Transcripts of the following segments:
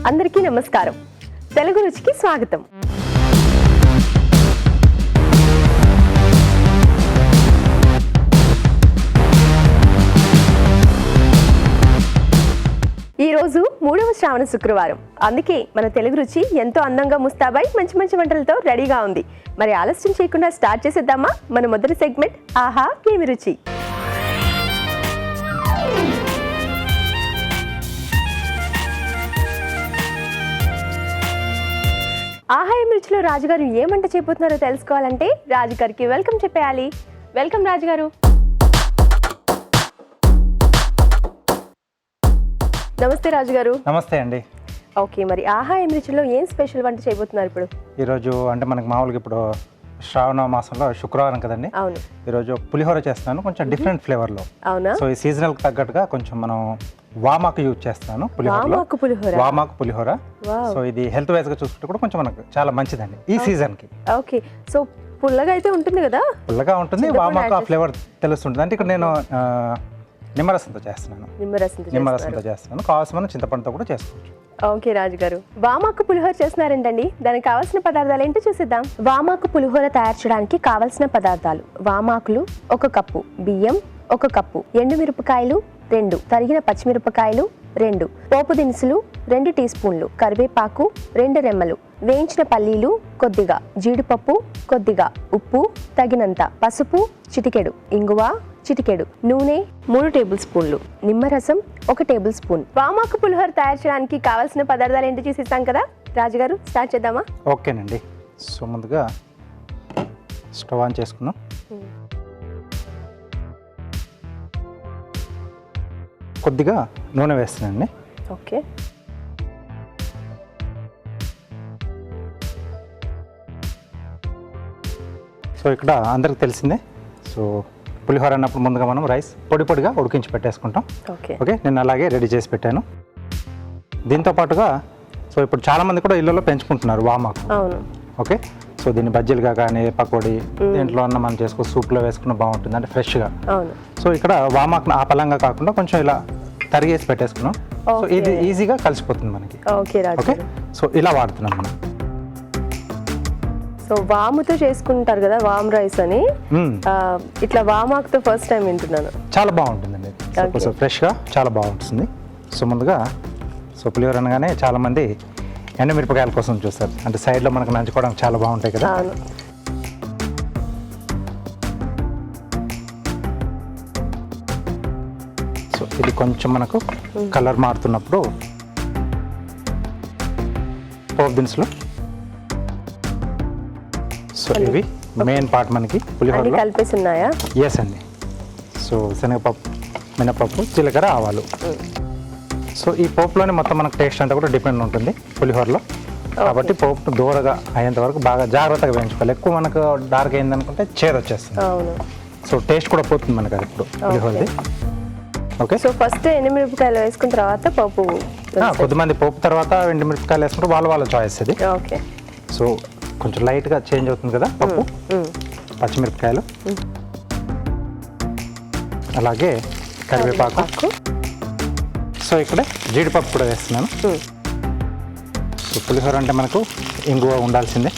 అందరికీ నమస్కారం. తెలుగు రుచికి స్వాగతం. ఈ రోజు 3వ శ్రావణ శుక్రవారం. అందుకే మన తెలుగు రుచి ఎంతో అందంగా ముస్తాబై మంచి మంచి వంటలతో రెడీగా ఉంది. మరి ఆలస్యం చేయకుండా స్టార్ట్ చేసేద్దామా మన మొదటి సెగ్మెంట్ ఆహా ఏమి రుచి. ఆహా ఏమి రుచిలో రాజుగారు ఏ వంట చేయబోతున్నారో తెలుసుకోవాలంటే రాజుగారికి వెల్కమ్ చెప్పేయాలి. వెల్కమ్ రాజుగారు. నమస్తే రాజుగారు. నమస్తే అండి. ఓకే, మరి ఆహా ఏమి రుచిలో ఏం స్పెషల్ వంట చేయబోతున్నారు ఇప్పుడు? ఈరోజు అంటే మనకు మామూలుగా ఇప్పుడు శ్రావణ మాసంలో శుక్రవారం కదండి. అవును. ఈరోజు పులిహోర చేస్తున్నాను, కొంచెం డిఫరెంట్ ఫ్లేవర్లో. అవునా? సో ఈ సీజనల్కి తగ్గట్టుగా కొంచెం మనం వామాకు యూజ్ చేస్తాను పులిహోరలో. వామాకు పులిహోర. సో ఇది హెల్త్ వైజ్గా చూసుకుంటే కూడా కొంచెం మనకు చాలా మంచిదండి ఈ సీజన్కి. ఓకే, సో పుల్లగా అయితే ఉంటుంది కదా? పుల్లగా ఉంటుంది, వామాకు ఆ ఫ్లేవర్ తెలుస్తుంటుంది. అంటే ఇక్కడ నేను నిమ్మరసంతో చేస్తున్నాను. నిమ్మరసంతో చేస్తున్నాను. కావాల్సిన మనం చింతపండుతో కూడా చేసుకోవచ్చు. ఓకే రాజుగారు, వామాకు పులిహోర చేస్తున్నారంటండి. దానికి కావాల్సిన పదార్థాలు ఏంటో చూసేద్దాం. వామాకు పులిహోర తయారు చేయడానికి కావాల్సిన పదార్థాలు: వామాకులు 1 కప్పు, బియ్యం 1 కప్పు, ఎండుమిరపకాయలు 2, తరిగిన పచ్చిమిరపకాయలు 2, పోపు దినుసులు 2 టీ స్పూన్లు, కరివేపాకు 2 రెమ్మలు, వేయించిన పల్లీలు కొద్దిగా, జీడిపప్పు కొద్దిగా, ఉప్పు తగినంత, పసుపు చిటికెడు, ఇంగువ చిటికెడు, నూనె 3 టేబుల్ స్పూన్లు, నిమ్మరసం 1 టేబుల్ స్పూన్. వామాకు పులిహోర తయారు చేయడానికి కావాల్సిన పదార్థాలు ఏంటో చూసేస్తాం కదా రాజుగారు, స్టార్ట్ చేద్దామా? ఓకేనండి. సో ముందుగా స్టవ్ ఆన్ చేసుకుందాం. కొద్దిగా నూనె వేస్తున్నానండి. ఓకే. సో ఇక్కడ అందరికి తెలిసిందే. సో పులిహోర అన్నప్పుడు ముందుగా మనం రైస్ పొడి పొడిగా ఉడికించి పెట్టేసుకుంటాం. ఓకే, నేను అలాగే రెడీ చేసి పెట్టాను. దీంతో పాటుగా సో ఇప్పుడు చాలామంది కూడా ఇళ్ళలో పెంచుకుంటున్నారు వామాకు. ఓకే, సో దీన్ని బజ్జీలుగా కానీ పకోడీ దీంట్లో అన్న మనం చేసుకో సూప్లో వేసుకున్న బాగుంటుంది, అంటే ఫ్రెష్గా. సో ఇక్కడ వామాకు ఆ పలంగా కాకుండా కొంచెం ఇలా తరిగేసి పెట్టేసుకున్నాం. సో ఇది ఈజీగా కలిసిపోతుంది మనకి. ఓకే, సో ఇలా వాడుతున్నాం మనం. సో వాముతో చేసుకుంటారు కదా వామ్ రైస్ అని, ఇట్లా వామాకుతో ఫస్ట్ టైం వింటున్నాను. చాలా బాగుంటుందండి, సో ఫ్రెష్గా చాలా బాగుంటుంది. సో ముందుగా సో పులిహోర అనగానే చాలామంది ఎండుమిరపకాయల కోసం చూస్తారు, అంటే సైడ్లో మనకు నంచుకోవడానికి చాలా బాగుంటాయి కదా. సో ఇది కొంచెం మనకు కలర్ మారుతున్నప్పుడు పోపు దినుసులు. సో ఇవి మెయిన్ పార్ట్ మనకి పులిహోరలో కలిపేసి ఉన్నాయా? ఎస్ అండి. సో శనగపప్పు, మినపప్పు, జీలకర్ర, ఆవాలు. సో ఈ పోపులోనే మొత్తం మనకు టేస్ట్ అంతా కూడా డిపెండ్ ఉంటుంది పులిహోరలో. కాబట్టి పోపు దూరగా అయ్యేంత వరకు బాగా జాగ్రత్తగా వేయించుకోవాలి. ఎక్కువ మనకు డార్క్ అయింది అనుకుంటే చేదు వచ్చేస్తుంది. సో టేస్ట్ కూడా పోతుంది మనకి అది ఇప్పుడు పులిహోరది. ఓకే, సో ఫస్ట్ ఎండుమిరపకాయలు వేసుకున్న తర్వాత పోపు. కొద్దిమంది పోపు తర్వాత ఎండుమిరపకాయలు వేసుకుంటే వాళ్ళ చాయిస్ అది. ఓకే, సో కొంచెం లైట్గా చేంజ్ అవుతుంది కదా పప్పు. పచ్చిమిరపకాయలు, అలాగే కరివేపాకు. సో ఇక్కడ జీడిపప్పు కూడా వేస్తున్నాను. సో పులిహోర అంటే మనకు ఇంగువ ఉండాల్సిందే.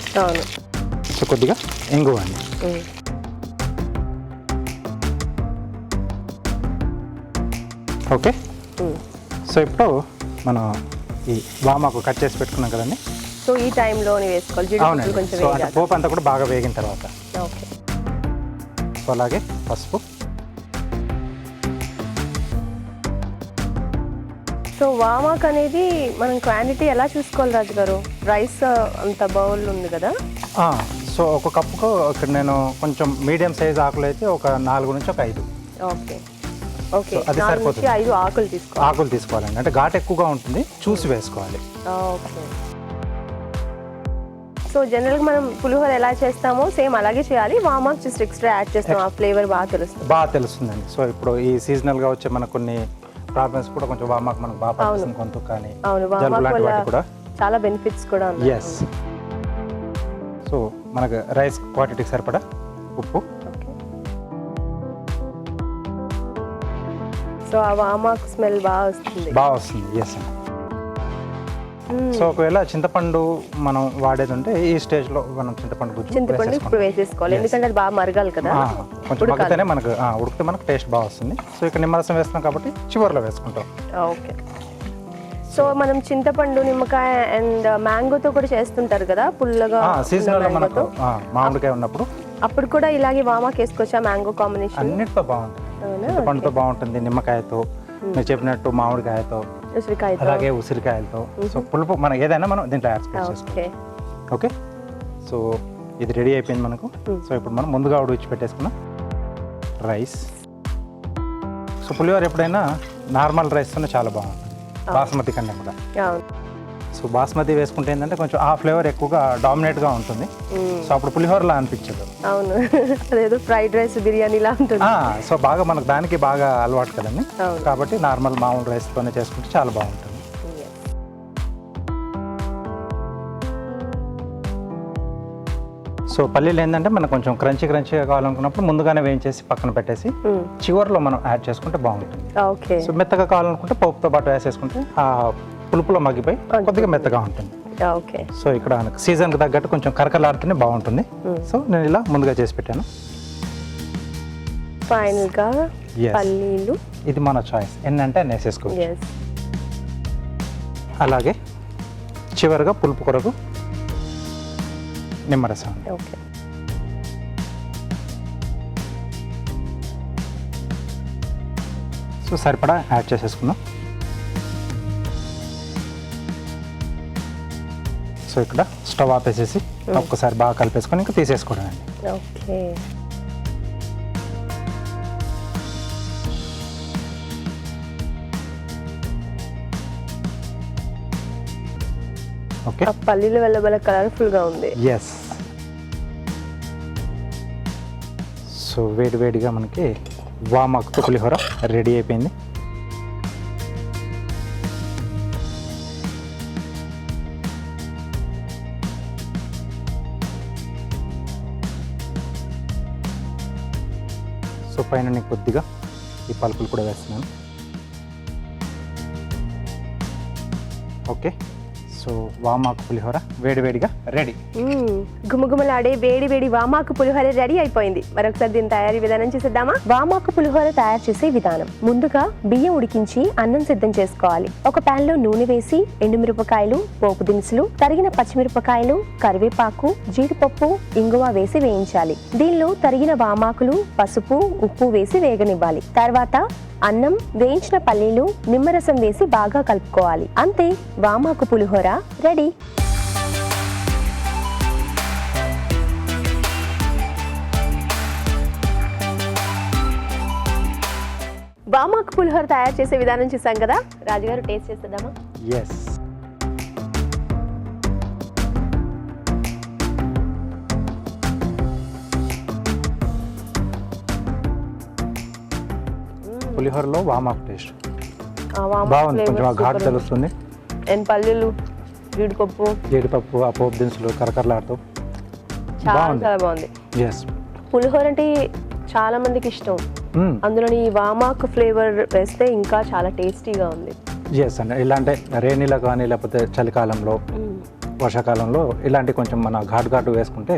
సో కొద్దిగా ఇంగువ అండి. ఓకే, సో ఇప్పుడు మనం ఈ వామాకు కట్ చేసి పెట్టుకున్నాం కదండి. సో ఈ టైంలో వేసుకోవాలి. అవునండి. సో అంటే పోపు అంతా కూడా బాగా వేగిన తర్వాత. ఓకే, సో అలాగే పసుపు. సో వామాక్ అనేది మనం క్వాంటిటీ ఎలా చూసుకోవాలి రాజుగారు? రైస్ అంత బౌల్ ఉంది కదా. సో 1 కప్పుకు ఇక్కడ నేను కొంచెం మీడియం సైజ్ ఆకులు అయితే ఒక 4 నుంచి 5. ఓకే ఓకే, అది సరిపోతుంది. 5 ఆకులు తీసుకోవాలండి, అంటే ఘాటు ఎక్కువగా ఉంటుంది, చూసి వేసుకోవాలి. ఓకే. సో జనరల్గా మనం పులిహోర ఎలా చేస్తామో సేమ్ అలాగే చేయాలి. వామాక్ జస్ట్ ఎక్స్ట్రా యాడ్ చేస్తాం, ఆ ఫ్లేవర్ బాగా తెలుస్తుందండి. సో ఇప్పుడు ఈ సీజనల్గా వచ్చే మనకు కొన్ని ప్రాబ్లమ్స్ కూడా కొంచెం వామాకు మనకు బాగా పడుతుంది. కొంత కానీ జలుబు లాంటి వాటి కూడా చాలా బెనిఫిట్స్ కూడా ఉన్నాయి. ఎస్. సో మనకు రైస్ క్వాంటిటీకి సరిపడా ఉప్పు. సో ఆ వామాకు స్మెల్ బాగా వస్తుంది. ఎస్. సో ఒకవేళ చింతపండు మనం వాడేది ఉంటే ఈ స్టేజ్లో మనం చింతపండు చింతపండు ఇప్పుడు వేసేసుకోవాలి, ఎందుకంటే అది బాగా మరగాలి కదా. కొంచెం మగ్గితేనే మనకు ఉడికితే మనకు టేస్ట్ బాగా వస్తుంది. సో ఇక్కడ నిమ్మరసం వేస్తున్నాం కాబట్టి చివరిలో వేసుకుంటాం. ఓకే. సో మనం చింతపండు, నిమ్మకాయ అండ్ మ్యాంగోతో కూడా చేస్తుంటారు కదా పుల్లగా. సీజనల్ మనకు మామిడికాయ ఉన్నప్పుడు అప్పుడు కూడా ఇలాగే వామాకు వేసుకోవచ్చా? మ్యాంగో కాంబినేషన్ అన్నిటితో బాగుంటుంది. చింతపండుతో బాగుంటుంది, నిమ్మకాయతో, మీరు చెప్పినట్టు మామిడికాయతో, ఉసిరికాయతో, అలాగే ఉసిరికాయలతో. సో పులుపు మనం ఏదైనా మనం దీంట్లో యాడ్ చేసుకోవచ్చు. ఓకే, సో ఇది రెడీ అయిపోయింది మనకు. సో ఇప్పుడు మనం ముందుగా ఉడిచి పెట్టేసుకున్నాం రైస్. సో పులిహోర ఎప్పుడైనా నార్మల్ రైస్తోనే చాలా బాగుంటుంది, బాస్మతి కన్నా కూడా. సో బాస్మతి వేసుకుంటే ఏంటంటే కొంచెం ఆ ఫ్లేవర్ ఎక్కువగా డామినేట్గా ఉంటుంది. సో అప్పుడు పులిహోరలా అనిపించదు. అవును, అదేదో ఫ్రైడ్ రైస్ బిర్యానీలా ఉంటుంది. సో బాగా మనకు దానికి బాగా అలవాటు కదండి, కాబట్టి నార్మల్ మామూలు రైస్తోనే చేసుకుంటే చాలా బాగుంటుంది. సో పల్లీలు ఏంటంటే మనకు కొంచెం క్రంచీగా కావాలనుకున్నప్పుడు ముందుగానే వేయించేసి పక్కన పెట్టేసి చివరిలో మనం యాడ్ చేసుకుంటే బాగుంటుంది. సో మెత్తగా కావాలనుకుంటే పోపుతో పాటు వేసేసుకుంటే ఆ పులుపులో మగ్గిపోయి కొద్దిగా మెత్తగా ఉంటుంది. సో ఇక్కడ సీజన్కి తగ్గట్టు కొంచెం కరకలాడితేనే బాగుంటుంది. సో నేను ఇలా ముందుగా చేసి పెట్టాను. ఫైనల్గా పల్లీలు, ఇది మన చాయిస్, ఎన్నంటే అన్ని వేసేసుకోవచ్చు. అలాగే చివరిగా పులుపు కొరకు నిమ్మరసం. సో సరిపడా యాడ్ చేసేసుకుందాం. సో ఇక్కడ స్టవ్ ఆపేసేసి ఒక్కసారి బాగా కలిపేసుకొని ఇంకా తీసేసుకోవడం అండి. ఓకే. ఓకే, పల్లీలు వెళ్ళబల కలర్ఫుల్గా ఉంది. ఎస్. సో వేడిగా మనకి వామాకు పులిహోర రెడీ అయిపోయింది. సో పైన నేను కొద్దిగా ఈ పలుకులు కూడా వేస్తున్నాను. ఓకే, సో వామాకు పులిహోర వేడిగా రెడీ. గుమగుమలాడే వేడి వామాకు పులిహోర రెడీ అయిపోయింది. మరొకసారి దీని తయారీ విధానం చూసేద్దామా? వామాకు పులిహోర తయారు చేసే విధానం: ముందుగా బియ్యం ఉడికించి అన్నం సిద్ధం చేసుకోవాలి. ఒక పాన్ లో నూనె వేసి ఎండుమిరపకాయలు, పోపు దినుసులు, తరిగిన పచ్చిమిరపకాయలు, కరివేపాకు, జీడిపప్పు, ఇంగువ వేసి వేయించాలి. దీనిలో తరిగిన వామాకులు, పసుపు, ఉప్పు వేసి వేగనివ్వాలి. తర్వాత అన్నం, వేయించిన పల్లీలు, నిమ్మరసం వేసి బాగా కలుపుకోవాలి. అంతే, వామాకు పులిహోర రెడీ. వామాకు పులిహోర తయారు చేసే విధానం చూసాం కదా, రాజుగారు టేస్ట్ చేసేద్దామా? ఎస్. పులిహోరలో వామాకు టేస్ట్ బాగుంది, కొంచెం ఘాటు తెలుస్తుంది. అండ్ పల్లీలు, జీడిపప్పు, ఆ పోపు దినుసులు కరకరలాడుతూ చాలా బాగుంది. ఎస్. పులిహోర అంటే చాలా మందికి ఇష్టం, అందులో ఈ వామాకు ఫ్లేవర్ వేస్తే ఇంకా చాలా టేస్టీగా ఉంది. ఎస్ అండి, ఇలాంటి రేణిలో కానీ లేకపోతే చలికాలంలో, వర్షాకాలంలో ఇలాంటి కొంచెం మన ఘాటు వేసుకుంటే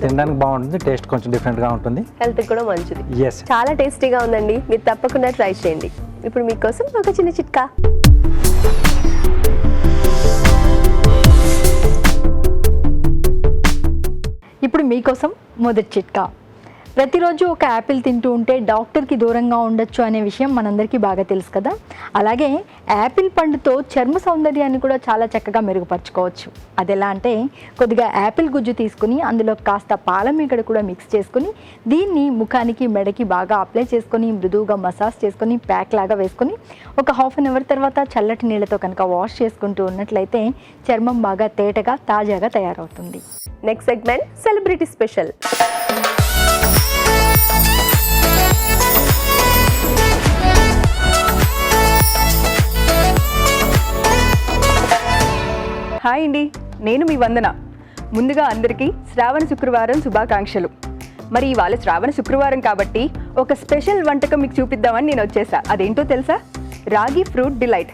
తినడానికి బాగుంటుంది, టేస్ట్ కొంచెం డిఫరెంట్గా ఉంటుంది, హెల్త్ కూడా మంచిది. ఎస్, చాలా టేస్టీగా ఉందండి, మీరు తప్పకుండా ట్రై చేయండి. ఇప్పుడు మీకోసం ఒక చిన్న చిట్కా. ఇప్పుడు మీకోసం మొదటి చిట్కా. ప్రతిరోజు ఒక యాపిల్ తింటూ ఉంటే డాక్టర్కి దూరంగా ఉండొచ్చు అనే విషయం మనందరికీ బాగా తెలుసు కదా. అలాగే యాపిల్ పండుతో చర్మ సౌందర్యాన్ని కూడా చాలా చక్కగా మెరుగుపరచుకోవచ్చు. అది ఎలా అంటే, కొద్దిగా యాపిల్ గుజ్జు తీసుకుని అందులో కాస్త పాలమీగడ కూడా మిక్స్ చేసుకుని దీన్ని ముఖానికి, మెడకి బాగా అప్లై చేసుకొని మృదువుగా మసాజ్ చేసుకొని ప్యాక్ లాగా వేసుకొని ఒక హాఫ్ అన్ అవర్ తర్వాత చల్లటి నీళ్ళతో కనుక వాష్ చేసుకుంటూ ఉన్నట్లయితే చర్మం బాగా తేటగా, తాజాగా తయారవుతుంది. Next segment celebrity special. Hi అండి, నేను మీ వందన. ముందుగా అందరికీ శ్రావణ శుక్రవారం శుభాకాంక్షలు. మరి ఇవాళ శ్రావణ శుక్రవారం కాబట్టి ఒక స్పెషల్ వంటకం మీకు చూపిద్దామని నేను వచ్చేసా. అదేంటో తెలుసా? రాగి ఫ్రూట్ డిలైట్.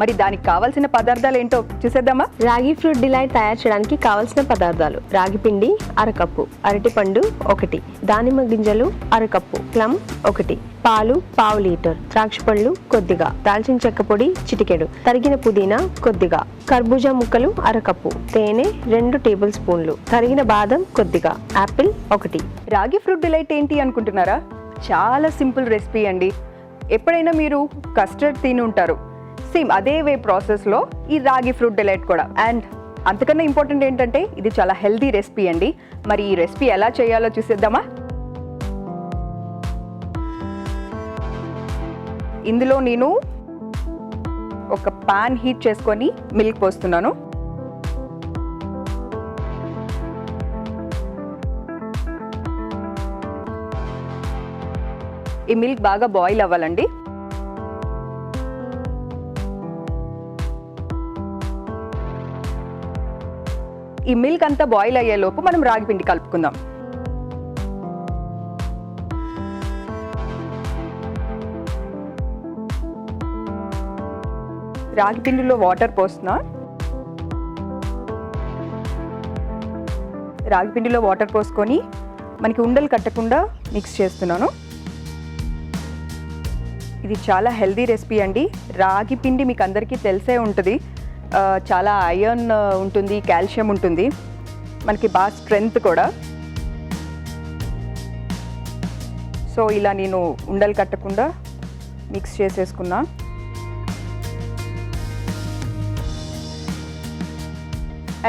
మరి దానికి కావాల్సిన పదార్థాలు ఏంటో చూసేద్దామా? రాగి ఫ్రూట్ డిలైట్ తయారు చేయడానికి కావలసిన పదార్థాలు: రాగి పిండి అరకప్పు, అరటిపండు 1, దానిమ్మ గింజలు అరకప్పు, ప్లమ్ 1, పాలు పావు లీటర్, ద్రాక్ష పళ్ళు కొద్దిగా, దాల్చిన చెక్క పొడి చిటికెడు, తరిగిన పుదీనా కొద్దిగా, కర్బూజా ముక్కలు అరకప్పు, తేనె 2 టేబుల్ స్పూన్లు, తరిగిన బాదం కొద్దిగా, యాపిల్ 1. రాగి ఫ్రూట్ డిలైట్ ఏంటి అనుకుంటున్నారా? చాలా సింపుల్ రెసిపీ అండి. ఎప్పుడైనా మీరు కస్టర్డ్ తిని ఉంటారు, సేమ్ అదే వే ప్రాసెస్లో ఈ రాగి ఫ్రూట్ డిలైట్ కూడా. అండ్ అంతకన్నా ఇంపార్టెంట్ ఏంటంటే ఇది చాలా హెల్దీ రెసిపీ అండి. మరి ఈ రెసిపీ ఎలా చేయాలో చూసేద్దామా? ఇందులో నేను ఒక పాన్ హీట్ చేసుకొని మిల్క్ పోస్తున్నాను. ఈ మిల్క్ బాగా బాయిల్ అవ్వాలండి. ఈ మిల్క్ అంతా బాయిల్ అయ్యేలోపు మనం రాగి పిండి కలుపుకుందాం. రాగి పిండిలో వాటర్ పోస్తున్నా. రాగి పిండిలో వాటర్ పోసుకొని మనకి ఉండలు కట్టకుండా మిక్స్ చేస్తున్నాను. ఇది చాలా హెల్దీ రెసిపీ అండి. రాగి పిండి మీకు అందరికీ తెలిసే ఉంటుంది, చాలా ఐరన్ ఉంటుంది, కాల్షియం ఉంటుంది, మనకి బాగా స్ట్రెంగ్త్ కూడా. సో ఇలా నేను ఉండలు కట్టకుండా మిక్స్ చేసేసుకున్నా.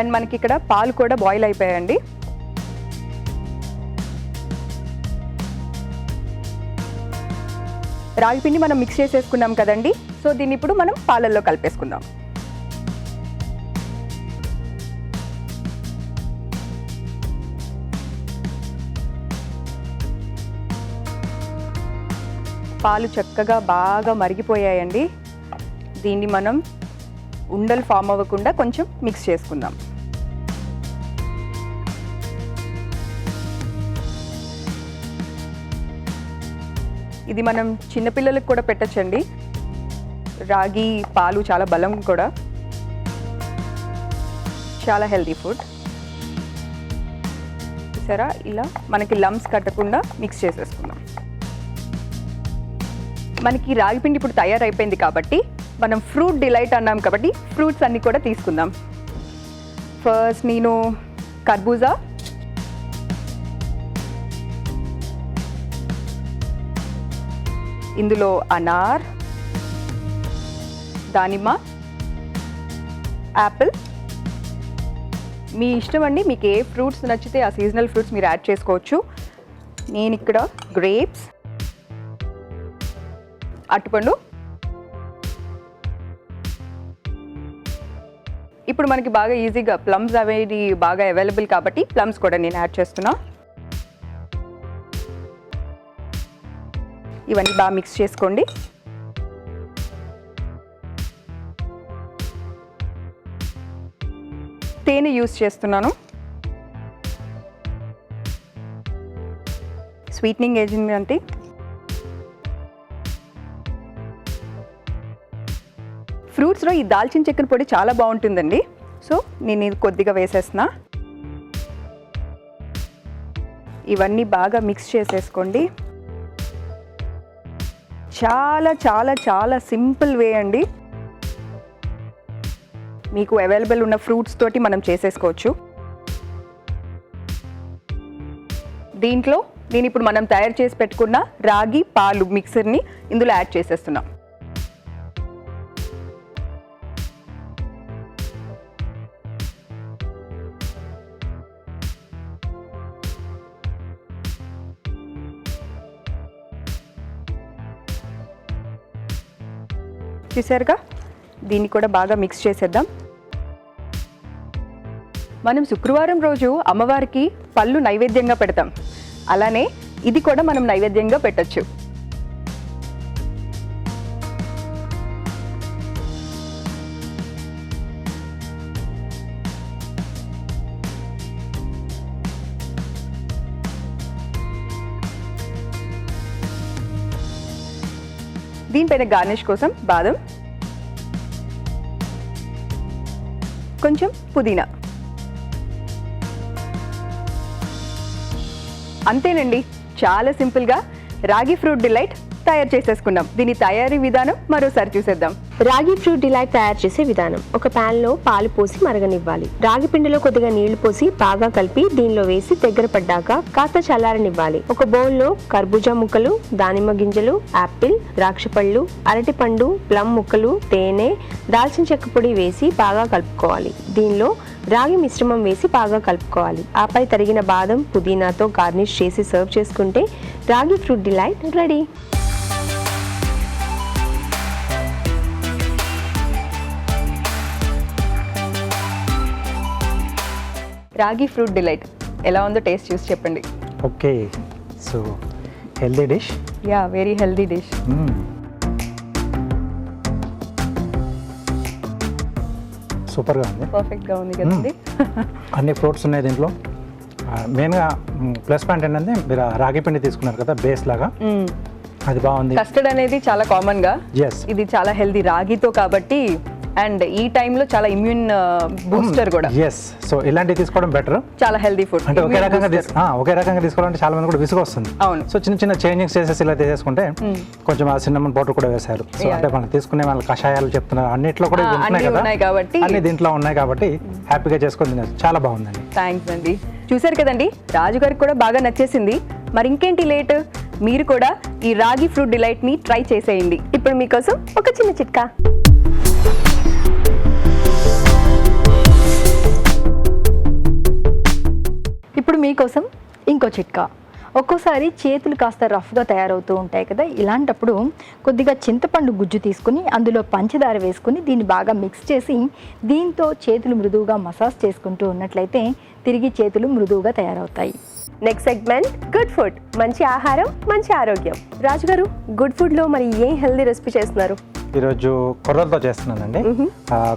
అండ్ మనకి ఇక్కడ పాలు కూడా బాయిల్ అయిపోయాయండి. రాగి పిండి మనం మిక్స్ చేసేసుకున్నాం కదండి. సో దీన్ని ఇప్పుడు మనం పాలల్లో కలిపేసుకుందాం. పాలు చక్కగా బాగా మరిగిపోయాయండి. దీన్ని మనం ఉండలు ఫామ్ అవ్వకుండా కొంచెం మిక్స్ చేసుకుందాం. ఇది మనం చిన్నపిల్లలకు కూడా పెట్టచ్చండి. రాగి పాలు చాలా బలం కూడా, చాలా హెల్తీ ఫుడ్. సరే ఇలా మనకి లమ్స్ కట్టకుండా మిక్స్ చేసేసుకుందాం. మనకి రాగి పిండి ఇప్పుడు తయారైపోయింది కాబట్టి మనం ఫ్రూట్ డిలైట్ అన్నాం కాబట్టి ఫ్రూట్స్ అన్నీ కూడా తీసుకుందాం. ఫస్ట్ నేను కర్బూజా, ఇందులో అనార్, దానిమ్మ, యాపిల్, మీ ఇష్టం అండి. మీకు ఏ ఫ్రూట్స్ నచ్చితే ఆ సీజనల్ ఫ్రూట్స్ మీరు యాడ్ చేసుకోవచ్చు. నేను ఇక్కడ గ్రేప్స్, అరటిపండు. ఇప్పుడు మనకి బాగా ఈజీగా ప్లమ్స్ అనేది బాగా అవైలబుల్ కాబట్టి ప్లమ్స్ కూడా నేను యాడ్ చేస్తున్నా. ఇవన్నీ బాగా మిక్స్ చేసుకోండి. తేనె యూస్ చేస్తున్నాను. స్వీట్నింగ్ ఏజెంట్ అంటే ఫ్రూట్స్లో ఈ దాల్చిన చెక్కన పొడి చాలా బాగుంటుందండి. సో నేను ఇది కొద్దిగా వేసేస్తున్నా. ఇవన్నీ బాగా మిక్స్ చేసేసుకోండి. చాలా చాలా చాలా సింపుల్ వే అండి. మీకు అవైలబుల్ ఉన్న ఫ్రూట్స్ తోటి మనం చేసేసుకోవచ్చు. దీంట్లో నేను ఇప్పుడు మనం తయారు చేసి పెట్టుకున్న రాగి పాలు మిక్సర్ని ఇందులో యాడ్ చేసేస్తున్నాం. చూసారుగా, దీన్ని కూడా బాగా మిక్స్ చేసేద్దాం. మనం శుక్రవారం రోజు అమ్మవారికి పళ్ళు నైవేద్యంగా పెడతాం, అలానే ఇది కూడా మనం నైవేద్యంగా పెట్టచ్చు. దీనిపైన గార్నిష్ కోసం బాదం, కొంచెం పుదీనా. అంతేనండి, చాలా సింపుల్గా రాగి ఫ్రూట్ డిలైట్ తయారు చేసేసుకున్నాం. దీని తయారీ విధానం మరోసారి చూసేద్దాం. రాగి ఫ్రూట్ డిలైట్ తయారు చేసే విధానం: ఒక పాన్ లో పాలు పోసి మరగనివ్వాలి. రాగి పిండిలో కొద్దిగా నీళ్లు పోసి బాగా కలిపి దీనిలో వేసి దగ్గర పడ్డాక కాస్త చల్లారనివ్వాలి. ఒక బౌల్ లో కర్బూజా ముక్కలు, దానిమ్మ గింజలు, యాపిల్, ద్రాక్ష పళ్ళు, అరటి పండు, ప్లమ్ ముక్కలు, తేనె, దాల్చిన చెక్క పొడి వేసి బాగా కలుపుకోవాలి. దీనిలో రాగి మిశ్రమం వేసి బాగా కలుపుకోవాలి. ఆపై తరిగిన బాదం, పుదీనాతో గార్నిష్ చేసి సర్వ్ చేసుకుంటే రాగి ఫ్రూట్ డిలైట్ రెడీ. రాగి ఫ్రూట్ డిలైట్ ఎలా ఉందో టేస్ట్ చూసి చెప్పండి. Okay, so healthy dish. Yeah, very healthy dish. సూపర్గా ఉంది. పర్ఫెక్ట్గా ఉంది కదండి. అన్ని ఫ్రూట్స్ ఉన్నాయి దీంట్లో. మెయిన్గా ప్లస్ పాయింట్ ఏంటంటే మీరు రాగి పిండి తీసుకున్నారు కదా బేస్ లాగా, అది బాగుంది. కస్టర్డ్ అనేది చాలా కామన్గా, ఎస్ ఇది చాలా హెల్దీ రాగితో కాబట్టి, అండ్ ఈ టైంలో చాలా ఇమ్యూన్ బూస్టర్ కూడా. ఎస్, సో ఇలాంటివి తీసుకోవడం బెటర్. చాలా హెల్దీ ఫుడ్. అంటే ఒకే రకంగా తీసుకోవాలంటే చాలా మంది కూడా విసుగు వస్తుంది. అవును. సో చిన్న చిన్న చేంజింగ్స్ చేసేసి ఇలా తీసేసుకుంటే కొంచెం ఆ సిన్నమన్ పౌడర్ కూడా వేశారు. సో అంటే మనం తీసుకునే వాళ్ళ కషాయాలు చెప్తున్నారు అన్నిట్లో కూడా ఇవి ఉంటున్నాయి కదా, ఉన్నాయి కాబట్టి, అన్ని దీంట్లో ఉన్నాయి కాబట్టి హ్యాపీగా చేసుకొని తినచ్చు. చాలా బాగుందండి. థ్యాంక్స్ అండి. చూసారు కదండి, రాజు గారికి కూడా బాగా నచ్చేసింది. మరి ఇంకేంటి లేట్, మీరు కూడా ఈ రాగి ఫ్రూట్ డిలైట్ ని ట్రై చేసేయండి. ఇప్పుడు మీకోసం ఒక చిన్న చిట్కా. ఇప్పుడు మీకోసం ఇంకో చిట్కా. ఒక్కోసారి చేతులు కాస్త రఫ్గా తయారవుతూ ఉంటాయి కదా, ఇలాంటప్పుడు కొద్దిగా చింతపండు గుజ్జు తీసుకుని అందులో పంచదార వేసుకుని దీన్ని బాగా మిక్స్ చేసి దీంతో చేతులు మృదువుగా మసాజ్ చేసుకుంటూ ఉన్నట్లయితే తిరిగి చేతులు మృదువుగా తయారవుతాయి. Next segment good food. మంచి ఆహారం, మంచి ఆరోగ్యం. రాజు గారు, గుడ్ ఫుడ్ లో మరి ఏం హెల్దీ రెసిపీ చేస్తున్నారు? ఈరోజు కొర్రలతో చేస్తున్నానండి.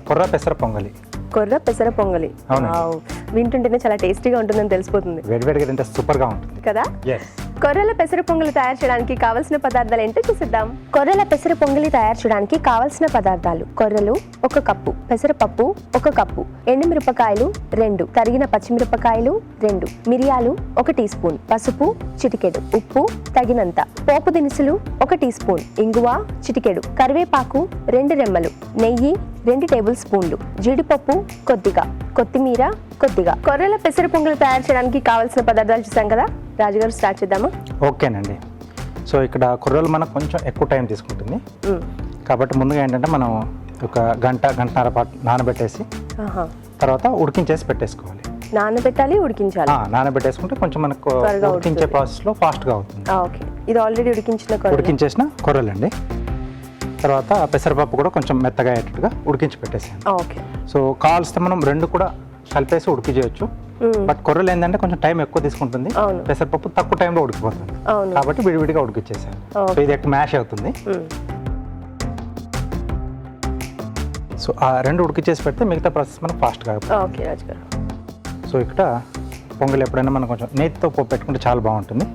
కొర్ర పెసర పొంగలి. కొర్ర పెసర పొంగలి. అవునండి. వావ్, వింటుంటేనే చాలా టేస్టీగా ఉంటుందని తెలిసిపోతుంది వేడివేడిగా తింటే సూపర్గా ఉంటుంది కదా. ఎస్. కొర్రల పెసర పొంగలి తయారు చేయడానికి కావలసిన పదార్థాలు ఏంటో చూసిద్దాం. కొర్రల పెసర పొంగలి తయారు చేయడానికి కావలసిన పదార్థాలు: కొర్రలు 1 కప్పు, పెసరపప్పు 1 కప్పు, ఎండుమిరపకాయలు 2, తరిగిన పచ్చిమిరపకాయలు 2, మిరియాలు 1 టీ స్పూన్, పసుపు చిటికెడు, ఉప్పు తగినంత, పోపు దినుసులు 1 టీ స్పూన్, ఇంగువ చిటికెడు, కరివేపాకు 2 రెమ్మలు, నెయ్యి 2 టేబుల్ స్పూన్లు, జీడిపప్పు కొద్దిగా, కొత్తిమీర కొద్దిగా. కొర్రల పెసర పొంగలి తయారు చేయడానికి కావలసిన పదార్థాలు చూసాం కదా. రాజుగారు, స్టార్ట్ చేద్దామా? ఓకేనండి. సో ఇక్కడ కొర్రలు మనకు కొంచెం ఎక్కువ టైం తీసుకుంటుంది కాబట్టి ముందుగా ఏంటంటే మనం ఒక గంటన్నర పాటు నానబెట్టేసి తర్వాత ఉడికించేసి పెట్టేసుకోవాలి. నానబెట్టాలి, ఉడికించాలి. నానబెట్టేసుకుంటే కొంచెం మనకు త్వరగా ఉడికించే ప్రాసెస్లో ఫాస్ట్గా అవుతుంది. ఓకే, ఇది ఆల్రెడీ ఉడికించేసిన కొర్రలండి. తర్వాత పెసరపప్పు కూడా కొంచెం మెత్తగా అయ్యేటట్టుగా ఉడికించి పెట్టేసాను. ఓకే. సో కావాల్స్తే మనం 2 కూడా కలిపేసి ఉడికి చేయొచ్చు. బట్ కొర్రలు ఏంటంటే కొంచెం టైం ఎక్కువ తీసుకుంటుంది, పెసరపప్పు తక్కువ టైంలో ఉడికిపోతుంది కాబట్టి విడివిడిగా ఉడికిచ్చేసాను. సో ఇది ఎక్కువ మ్యాష్ అవుతుంది. సో ఆ 2 ఉడికిచ్చేసి పెడితే మిగతా ప్రాసెస్ మనం ఫాస్ట్గా అవుతుంది. సో ఇక్కడ పొంగల్ ఎప్పుడైనా మనం కొంచెం నేతితో పోపు పెట్టుకుంటే చాలా బాగుంటుంది.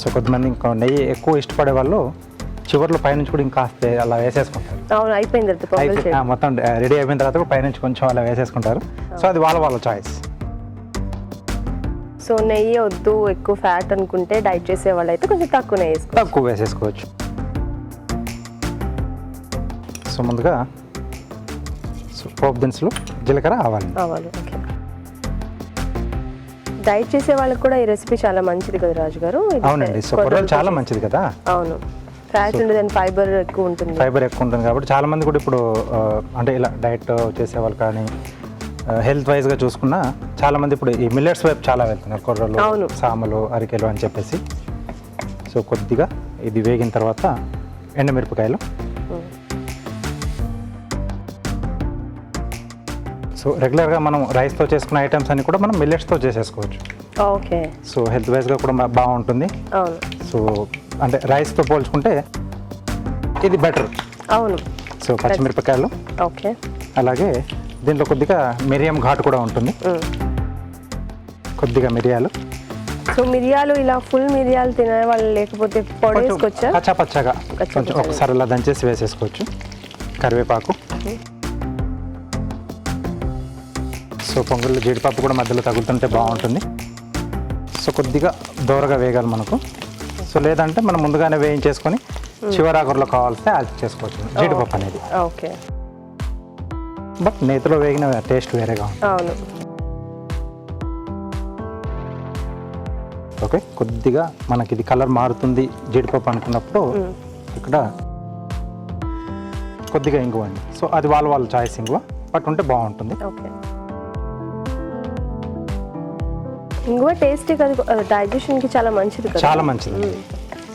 సో కొంతమంది ఇంకా నెయ్యి ఎక్కువ ఇష్టపడే వాళ్ళు చివర్లో పైనుంచి కూడా ఇంకా అలా వేసేసుకుంటారు. మొత్తం రెడీ అయిపోయిన తర్వాత కూడా పైనుంచి కొంచెం అలా వేసేసుకుంటారు. సో అది వాళ్ళ చాయిస్. సో నెయ్యి వద్దు, ఎక్కువ ఫ్యాట్ అనుకుంటే డైట్ చేసే వాళ్ళు అయితే కొంచెం తక్కువ వేసేసుకోవచ్చు. సో ముందుగా పోపు దినుసులు, జీలకర్ర, ఆవాలు. డైట్ చేసే వాళ్ళకి కూడా ఈ రెసిపీ చాలా మంచిది కదా రాజు గారు. అవునండి. సో కొర్రలు చాలా మంచిది కదా. అవును, ఫ్యాట్ ఉండదు, ఫైబర్ ఎక్కువ ఉంటుంది. కాబట్టి చాలా మంది కూడా ఇప్పుడు అంటే ఇలా డైట్ చేసేవాళ్ళు కానీ హెల్త్ వైజ్గా చూసుకున్నా చాలా మంది ఇప్పుడు ఈ మిల్లెట్స్ వైపు చాలా వెళ్తున్నారు. కొర్రలు, సామలు, అరికెలు అని చెప్పేసి. సో కొద్దిగా ఇది వేగిన తర్వాత ఎండుమిరపకాయలు. సో రెగ్యులర్గా మనం రైస్తో చేసుకున్న ఐటమ్స్ అన్ని కూడా మనం మిల్లెట్స్తో చేసేసుకోవచ్చు. ఓకే. సో హెల్త్ వైజ్గా కూడా బాగుంటుంది. సో అంటే రైస్తో పోల్చుకుంటే ఇది బెటర్. అవును. సో పచ్చిమిరపకాయలు. ఓకే. అలాగే దీంట్లో కొద్దిగా మిరియం ఘాటు కూడా ఉంటుంది. కొద్దిగా మిరియాలు. సో మిరియాలు ఇలా ఫుల్ మిరియాలు తినే వాళ్ళు లేకపోతే పొడి వేసుకోవచ్చా? పచ్చగా కొంచెం ఒకసారి అలా దంచేసి వేసేసుకోవచ్చు. కరివేపాకు. సో పొంగల్లో జీడిపప్పు కూడా మధ్యలో తగులుతుంటే బాగుంటుంది. సో కొద్దిగా దోరగా వేగాలి మనకు. సో లేదంటే మనం ముందుగానే వేయించేసుకొని చివరాకురలో కావాల్సి యాడ్ చేసుకోవచ్చు జీడిపప్పు అనేది. ఓకే. బట్ నేతిలో వేగిన టేస్ట్ వేరేగా ఉంటుంది. అవును. ఓకే, కొద్దిగా మనకి ఇది కలర్ మారుతుంది జీడిపప్పు అనుకున్నప్పుడు ఇక్కడ కొద్దిగా ఇంగువ అండి. సో అది వాళ్ళ చాయిస్, ఇంగువ బట్ ఉంటే బాగుంటుంది. ఓకే. ఇంగువ టేస్ట్ డైజెషన్కి చాలా మంచిది కదా. చాలా మంచిది.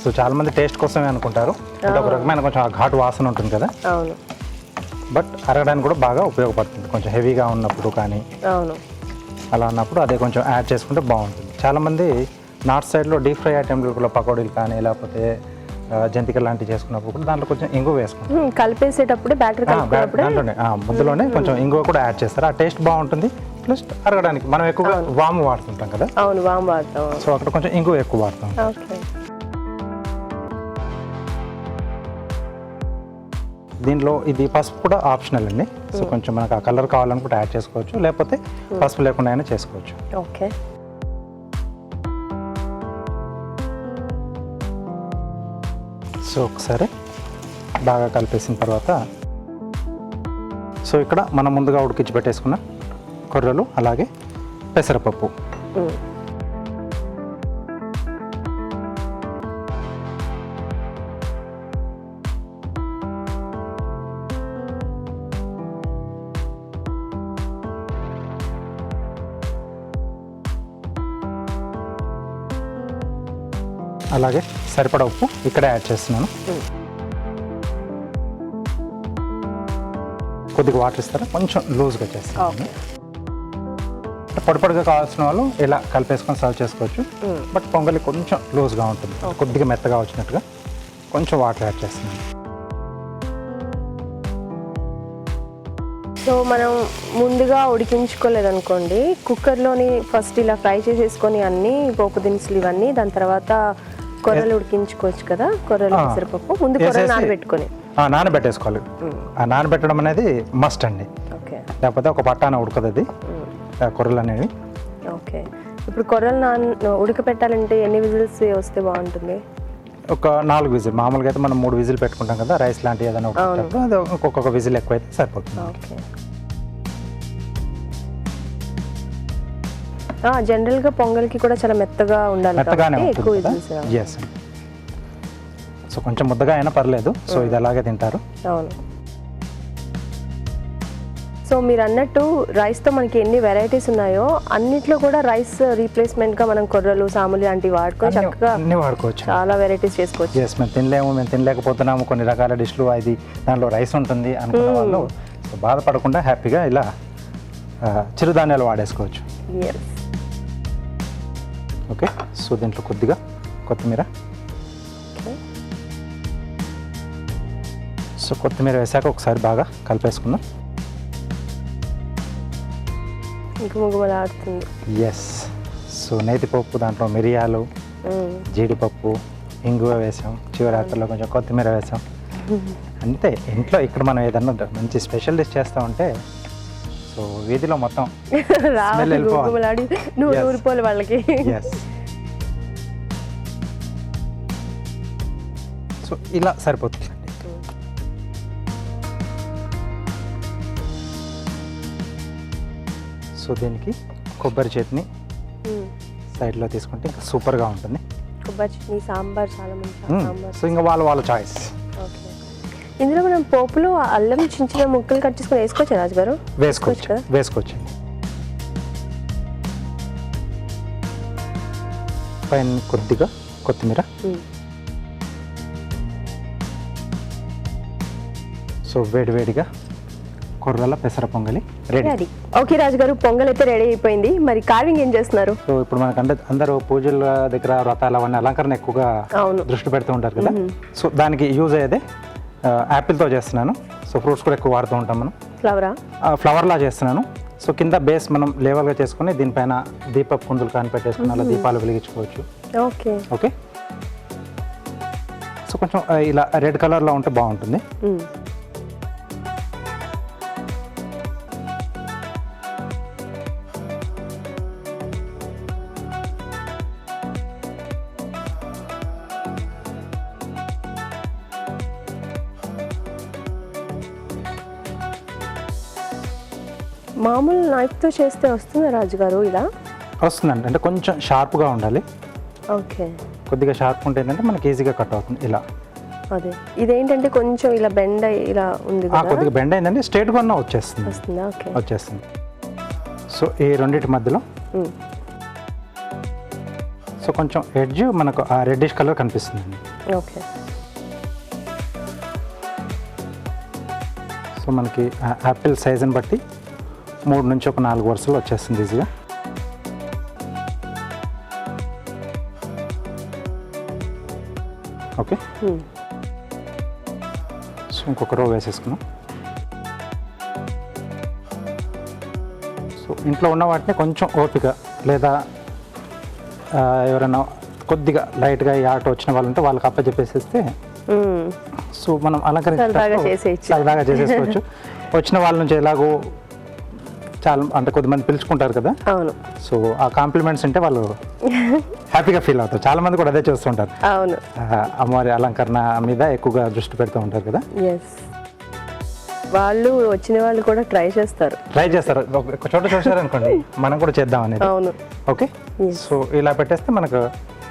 సో చాలా మంది టేస్ట్ కోసమే అనుకుంటారు, అంటే ఒక రకమైన కొంచెం ఆ ఘాటు వాసన ఉంటుంది కదా. అవును. బట్ అరగడానికి కూడా బాగా ఉపయోగపడుతుంది, కొంచెం హెవీగా ఉన్నప్పుడు కానీ. అవును. అలా ఉన్నప్పుడు అదే కొంచెం యాడ్ చేసుకుంటే బాగుంటుంది. చాలామంది నార్త్ సైడ్లో డీప్ ఫ్రై ఐటెంలు పకోడీలు కానీ లేకపోతే జంతికలు లాంటివి చేసుకున్నప్పుడు కూడా దాంట్లో కొంచెం ఇంగువ వేసుకుంటాం. కలిపేసేటప్పుడు బ్యాటర్ దాంట్లోనే ముద్దలోనే కొంచెం ఇంగువ కూడా యాడ్ చేస్తారు. ఆ టేస్ట్ బాగుంటుంది. ప్లస్ అరగడానికి మనం ఎక్కువగా వాము వాడుతుంటాం కదా. అవును, వాము వాడతాం. సో అక్కడ కొంచెం ఇంగువ ఎక్కువ వాడతాం. ఓకే. దీనిలో ఇది పసుపు కూడా ఆప్షనల్ అండి. సో కొంచెం మనకు ఆ కలర్ కావాలనుకుంటే యాడ్ చేసుకోవచ్చు, లేకపోతే పసుపు లేకుండా అయినా చేసుకోవచ్చు. ఓకే. సో ఒకసారి బాగా కలిపేసిన తర్వాత సో ఇక్కడ మనం ముందుగా ఉడికించి పెట్టేసుకున్న కొర్రలు అలాగే పెసరపప్పు. అలాగే సరిపడా ఉప్పు ఇక్కడే యాడ్ చేస్తున్నాను. కొద్దిగా వాటర్ ఇస్తారా, కొంచెం లూజ్గా చేస్తాను. పొడిపొడిగా కావాల్సిన వాళ్ళు ఇలా కలిపేసుకొని సర్వ్ చేసుకోవచ్చు. బట్ పొంగలి కొంచెం లూజ్గా ఉంటుంది, కొద్దిగా మెత్తగా వచ్చినట్టుగా కొంచెం వాటర్ యాడ్ చేస్తున్నాను. సో మనం ముందుగా ఉడికించుకోలేదనుకోండి, కుక్కర్లోని ఫస్ట్ ఇలా ఫ్రై చేసేసుకొని అన్ని పోపు దినుసులు ఇవన్నీ, దాని తర్వాత కొర్రలు ఉడికించుకోవచ్చు కదా. కొర్రలు పెసరపప్పు ముందు కొర్రలు నానబెట్టుకొని నానబెట్టేసుకోవాలి. ఆ నానబెట్టడం అనేది మస్ట్ అండి. ఓకే. లేకపోతే ఒక పట్టాన ఉడకదు అది కొర్రలు అనేవి. ఓకే. ఇప్పుడు కొర్రలు ఉడకపెట్టాలంటే ఎన్ని విజిల్స్ వస్తే బాగుంటుంది? ఒక 4 విజిల్. మామూలుగా అయితే మనం 3 విజిల్ పెట్టుకుంటాం కదా రైస్ లాంటివి ఏదైనా ఉడికేటప్పుడు. అది ఒక్కొక్క విజిల్ ఎక్కువైతే సరిపోతుంది. ఓకే. జనరల్గా పొంగల్కి కూడా చాలా మెత్తగా ఉండాలి, మెత్తగానే ఎక్కువ ఉంటుంది. విజిల్స్. ఎస్. సో కొంచెం ముద్దగా అయినా పర్లేదు. సో ఇది అలాగే తింటారు. అవును. సో మీరు అన్నట్టు రైస్తో మనకి ఎన్ని వెరైటీస్ ఉన్నాయో అన్నిట్లో కూడా రైస్ రీప్లేస్మెంట్గా మనం కొర్రలు సాములు లాంటివి వాడుకొని చక్కగా అన్నీ వాడుకోవచ్చు. చాలా వెరైటీస్ చేసుకోవచ్చు. ఎస్, మేము తినలేకపోతున్నాము కొన్ని రకాల డిష్లు, అది దాంట్లో రైస్ ఉంటుంది అనుకున్న వాళ్ళు సో బాధపడకుండా హ్యాపీగా ఇలా చిరుధాన్యాలు వాడేసుకోవచ్చు. ఓకే. సో దీంట్లో కొద్దిగా కొత్తిమీర. సో కొత్తిమీర వేసాక ఒకసారి బాగా కలిపేసుకుందాం. గుమగుమలాడుతుంది. ఎస్. సో నేతిపప్పు, దాంట్లో మిరియాలు, జీడిపప్పు, ఇంగువ వేసాం, చివరాకుల్లో కొంచెం కొత్తిమీర వేసాం. అంతే. ఇంట్లో ఇక్కడ మనం ఏదన్నా మంచి స్పెషల్ డిష్ చేస్తూ ఉంటే సో వీధిలో మొత్తం గుమగుమలాడి ఊరిపోలే వాళ్ళకి. ఎస్. సో ఇలా సరిపోతుంది. సో దీనికి కొబ్బరి చట్నీ సైడ్లో తీసుకుంటే ఇంకా సూపర్గా ఉంటుంది. కొబ్బరి చట్నీ, సాంబార్ చాలా మంచి. సో ఇంకా వాళ్ళ చాయిస్. ఓకే. ఇందులో మనం పోపులో అల్లం చిన్న చిన్న ముక్కలు కట్ చేసుకొని వేసుకోవచ్చు రాజు గారు? వేసుకోవచ్చు. పైన కొద్దిగా కొత్తిమీర. సో వేడివేడిగా కొర్రల పెసర పొంగలి రెడీ. ఓకే రాజు గారు, పొంగల్ అయితే రెడీ అయిపోయింది. మరి కార్వింగ్ ఏం చేస్తున్నారు? సో ఇప్పుడు మనకంటే అందరూ పూజల దగ్గర వ్రతాలు అవన్నీ అలంకరణ ఎక్కువగా దృష్టి పెడుతూ ఉంటారు కదా. సో దానికి యూజ్ అయ్యేదే యాపిల్తో చేస్తున్నాను. సో ఫ్రూట్స్ కూడా ఎక్కువ వాడుతూ ఉంటాం మనం. ఫ్లవర్లా చేస్తున్నాను. సో కింద బేస్ మనం లేవల్గా చేసుకుని దీనిపైన దీపపు కుందులు కాని పెట్టేసుకుని అలా దీపాలు వెలిగించుకోవచ్చు. ఓకే. ఓకే. సో కొంచెం ఇలా రెడ్ కలర్లో ఉంటే బాగుంటుంది. మామూలు నైఫ్తో చేస్తే వస్తుందా రాజుగారు ఇలా? వస్తుందండి, అంటే కొంచెం షార్ప్గా ఉండాలి. ఓకే, కొద్దిగా షార్ప్ ఉంటే ఏంటంటే మనకి ఈజీగా కట్ అవుతుంది ఇలా. అదే ఇదేంటంటే కొంచెం ఇలా బెండ్ ఇలా ఉంది కదా, కొద్దిగా బెండ్ అయిందండి, స్ట్రేట్గా ఉన్న వచ్చేస్తుంది. వస్తుందా? ఓకే, వచ్చేస్తుంది. సో ఈ రెండింటి మధ్యలో సో కొంచెం ఎడ్జ్ మనకు ఆ రెడ్డిష్ కలర్ కనిపిస్తుందండి. ఓకే. సో మనకి యాపిల్ సైజుని బట్టి 3 నుంచి ఒక 4 వరుసలు వచ్చేస్తుంది ఈజీగా. ఓకే, సో ఇంకొక రో వేసేసుకున్నాం. సో ఇంట్లో ఉన్న వాటిని కొంచెం ఓపిక, లేదా ఎవరైనా కొద్దిగా లైట్గా ఈ ఆట వచ్చిన వాళ్ళు ఉంటే వాళ్ళకి అప్పచెప్పేసేస్తే సో మనం సరదాగా చేసేసుకోవచ్చు. వచ్చిన వాళ్ళ నుంచి ఎలాగో చాలా అంటే కొద్దిమంది పిలుచుకుంటారు కదా. అవును. సో ఆ కాంప్లిమెంట్స్ ఉంటే వాళ్ళు హ్యాపీగా ఫీల్ అవుతారు. చాలా మంది కూడా అదే చేస్తుంటారు. అవును, అమ్మవారి అలంకరణ మీద ఎక్కువగా దృష్టి పెడుతూ ఉంటారు కదా. వాళ్ళు వచ్చిన వాళ్ళు కూడా ట్రై చేస్తారు. ఒక చోట చూసారు అనుకోండి, మనం కూడా చేద్దాం అనేది. అవును. ఓకే, సో ఇలా పెట్టేస్తే మనకు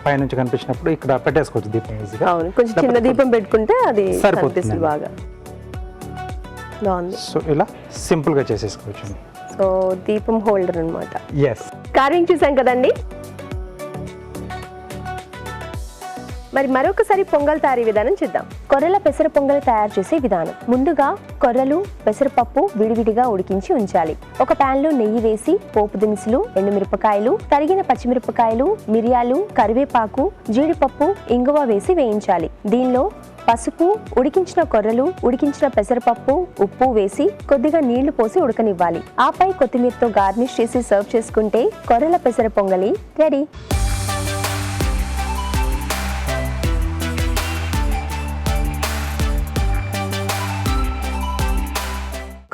పైనుంచి కనిపించినప్పుడు ఇక్కడ పెట్టేసుకోవచ్చు దీపం ఈజీగా. అవును, కొంచెం చిన్న దీపం పెట్టుకుంటే అది సరిపోతుంది బాగా. బాగుంది. సో ఇలా సింపుల్గా చేసేసుకోవచ్చు. సో దీపం హోల్డర్ అన్నమాట. ఎస్, కార్వింగ్ చూసాం కదండి. మరి మరొకసారి పొంగల్ తయారీ విధానం చూద్దాం. కొర్రల పెసర పొంగల్ తయారు చేసే విధానం. ముందుగా కొర్రలు, పెసరపప్పు విడివిడిగా ఉడికించి ఉంచాలి. ఒక పాన్ లో నెయ్యి వేసి పోపు దినుసులు, ఎండుమిరపకాయలు, తరిగిన పచ్చిమిరపకాయలు, మిరియాలు, కరివేపాకు, జీడిపప్పు, ఇంగువ వేసి వేయించాలి. దీనిలో పసుపు, ఉడికించిన కొర్రలు, ఉడికించిన పెసరపప్పు, ఉప్పు వేసి కొద్దిగా నీళ్లు పోసి ఉడకనివ్వాలి. ఆపై కొత్తిమీరతో గార్నిష్ చేసి సర్వ్ చేసుకుంటే కొర్రల పెసర పొంగలి రెడీ.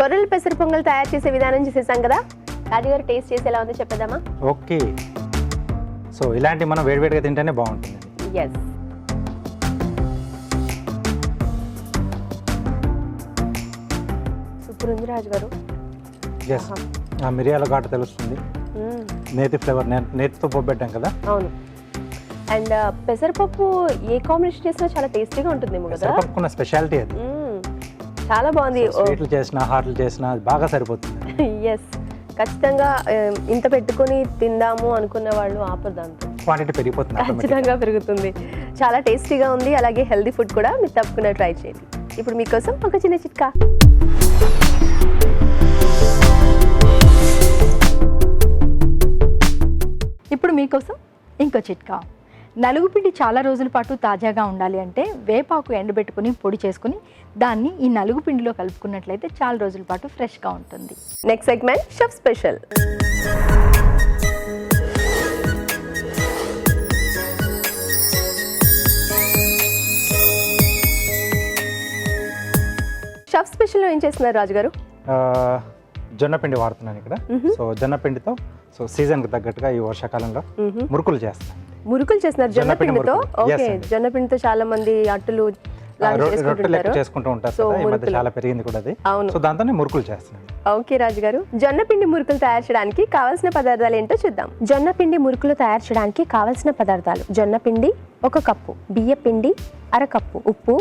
కొర్రల పెసర పొంగల్ తయారు చేసే విధానం చూసేసాం కదా. రాజుగారు టేస్ట్ చేసి ఎలా ఉందో చెప్పేద్దామా? ఓకే. సో ఇలాంటి మనం వేడివేడిగా తింటేనే బాగుంటుంది. ఎస్. సూపర్ ఉంది రాజుగారు. ఎస్, ఆ మిరియాల ఘాటు తెలుస్తుంది, నేతి ఫ్లేవర్, నేతితో పోబెట్టాం కదా. అవును. అండ్ పెసరపప్పు ఏ కాంబినేషన్ చేసినా చాలా టేస్టీగా ఉంటుందేమో కదా. పెసరపప్పుకున్న స్పెషాలిటీ అది. చాలా బాగుంది. స్వీట్లు చేసినా హాట్లు చేసినా బాగా సరిపోతుంది. ఎస్, ఖచ్చితంగా ఇంత పెట్టుకొని తిందాము అనుకున్న వాళ్ళు ఆపరు, దాంతో క్వాంటిటీ పెరిగిపోతుంది, ఖచ్చితంగా పెరుగుతుంది. చాలా టేస్టీగా ఉంది, అలాగే హెల్దీ ఫుడ్ కూడా మీరు తప్పకుండా ట్రై చేయండి. ఇప్పుడు మీకోసం ఒక చిన్న చిట్కా. ఇప్పుడు మీకోసం ఇంకో చిట్కా. నలుగుపిండి చాలా రోజుల పాటు తాజాగా ఉండాలి అంటే వేపాకు ఎండబెట్టుకుని పొడి చేసుకుని దాన్ని ఈ నలుగుపిండిలో కలుపుకున్నట్లయితే చాలా రోజుల పాటు ఫ్రెష్గా ఉంటుంది. Next segment chef special. Chef స్పెషల్లో ఏం చేస్తున్నారు రాజుగారు? జొన్నపిండి వాడుతున్నాను ఇక్కడ. సో జొన్నపిండితో సో సీజన్కి తగ్గట్టుగా ఈ వర్షాకాలంలో మురుకులు చేస్తున్నాను. మురుకులు చేస్తున్నారు జొన్నపిండితో? ఓకే, జొన్నపిండితో చాలా మంది అట్టులు చేసుకుంటూ ఉంటారు కదా, ఈ మధ్య చాలా పెరిగింది కూడా అది. సో దాంతోనే మురుకులు చేస్తున్నాను. ఓకే రాజుగారు, జొన్నపిండి మురుకులు తయారు చేయడానికి కావాల్సిన పదార్థాలు ఏంటో చూద్దాం. జొన్నపిండి మురుకులు తయారు చేయడానికి కావాల్సిన పదార్థాలు: జొన్నపిండి 1 కప్పు, బియ్య పిండి 1/2 కప్పు, ఉప్పు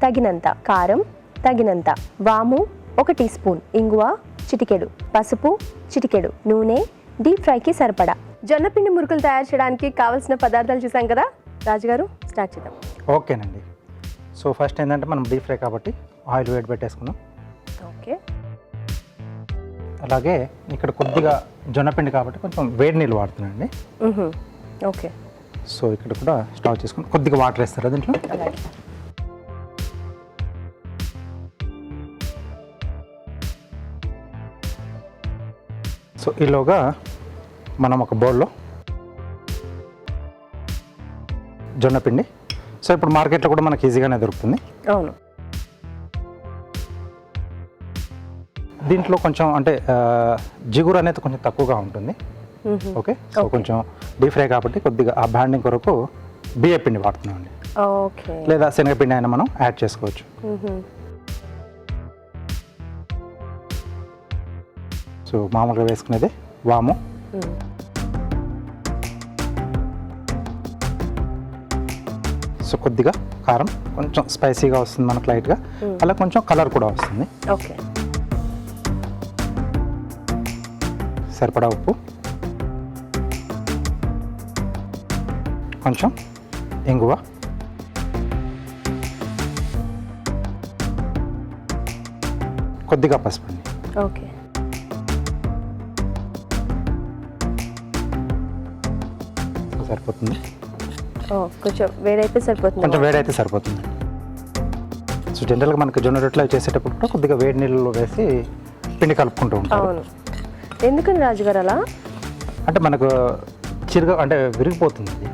తగినంత, కారం తగినంత, వాము 1 టీ స్పూన్, ఇంగువ చిటికెడు, పసుపు చిటికెడు, నూనె, డీప్ ఫ్రైకి సరిపడా. జొన్నపిండి మురుకులు తయారు చేయడానికి కావాల్సిన పదార్థాలు చూసాం కదా. రాజుగారు స్టార్ట్ చేద్దాం. ఓకేనండి. సో ఫస్ట్ ఏంటంటే మనం డీప్ ఫ్రై కాబట్టి ఆయిల్ వేడి పెట్టేసుకున్నాం. ఓకే. అలాగే ఇక్కడ కొద్దిగా జొన్నపిండి కాబట్టి కొంచెం వేడి నీళ్ళు వాడుతున్నానండి. ఓకే. సో ఇక్కడ కూడా స్టవ్ చేసుకుని కొద్దిగా వాటర్ వేస్తారా దీంట్లో? అలాగే. సో ఈలోగా మనం ఒక బౌల్లో జొన్నపిండి, సో ఇప్పుడు మార్కెట్లో కూడా మనకి ఈజీగానే దొరుకుతుంది. అవును. దీంట్లో కొంచెం అంటే జిగురు అనేది కొంచెం తక్కువగా ఉంటుంది. ఓకే. సో కొంచెం డీప్ ఫ్రై కాబట్టి కొద్దిగా ఆ బ్యాండింగ్ కొరకు బియ్య పిండి వాడుతున్నామండి. ఓకే. లేదా శనగపిండి అయినా మనం యాడ్ చేసుకోవచ్చు. సో మామూలుగా వేసుకునేది వాము, సో కొద్దిగా కారం, కొంచెం స్పైసీగా వస్తుంది మనకు లైట్గా, అలా కొంచెం కలర్ కూడా వస్తుంది. ఓకే. సరిపడా ఉప్పు, కొంచెం ఇంగువ, కొద్దిగా పసుపు అండి. ఓకే. సరిపోతుంది. కొంచెం వేడైతే సరిపోతుంది. కొంచెం వేడైతే సరిపోతుంది. సో జనరల్గా మనకి జొన్న రొట్టెలు అవి చేసేటప్పుడు కూడా కొద్దిగా వేడి నీళ్ళలో వేసి పిండి కలుపుకుంటూ ఉంటారు. అవును. ఎందుకని రాజుగారు అలా? అంటే మనకు అంటే విరిగిపోతుంది అది.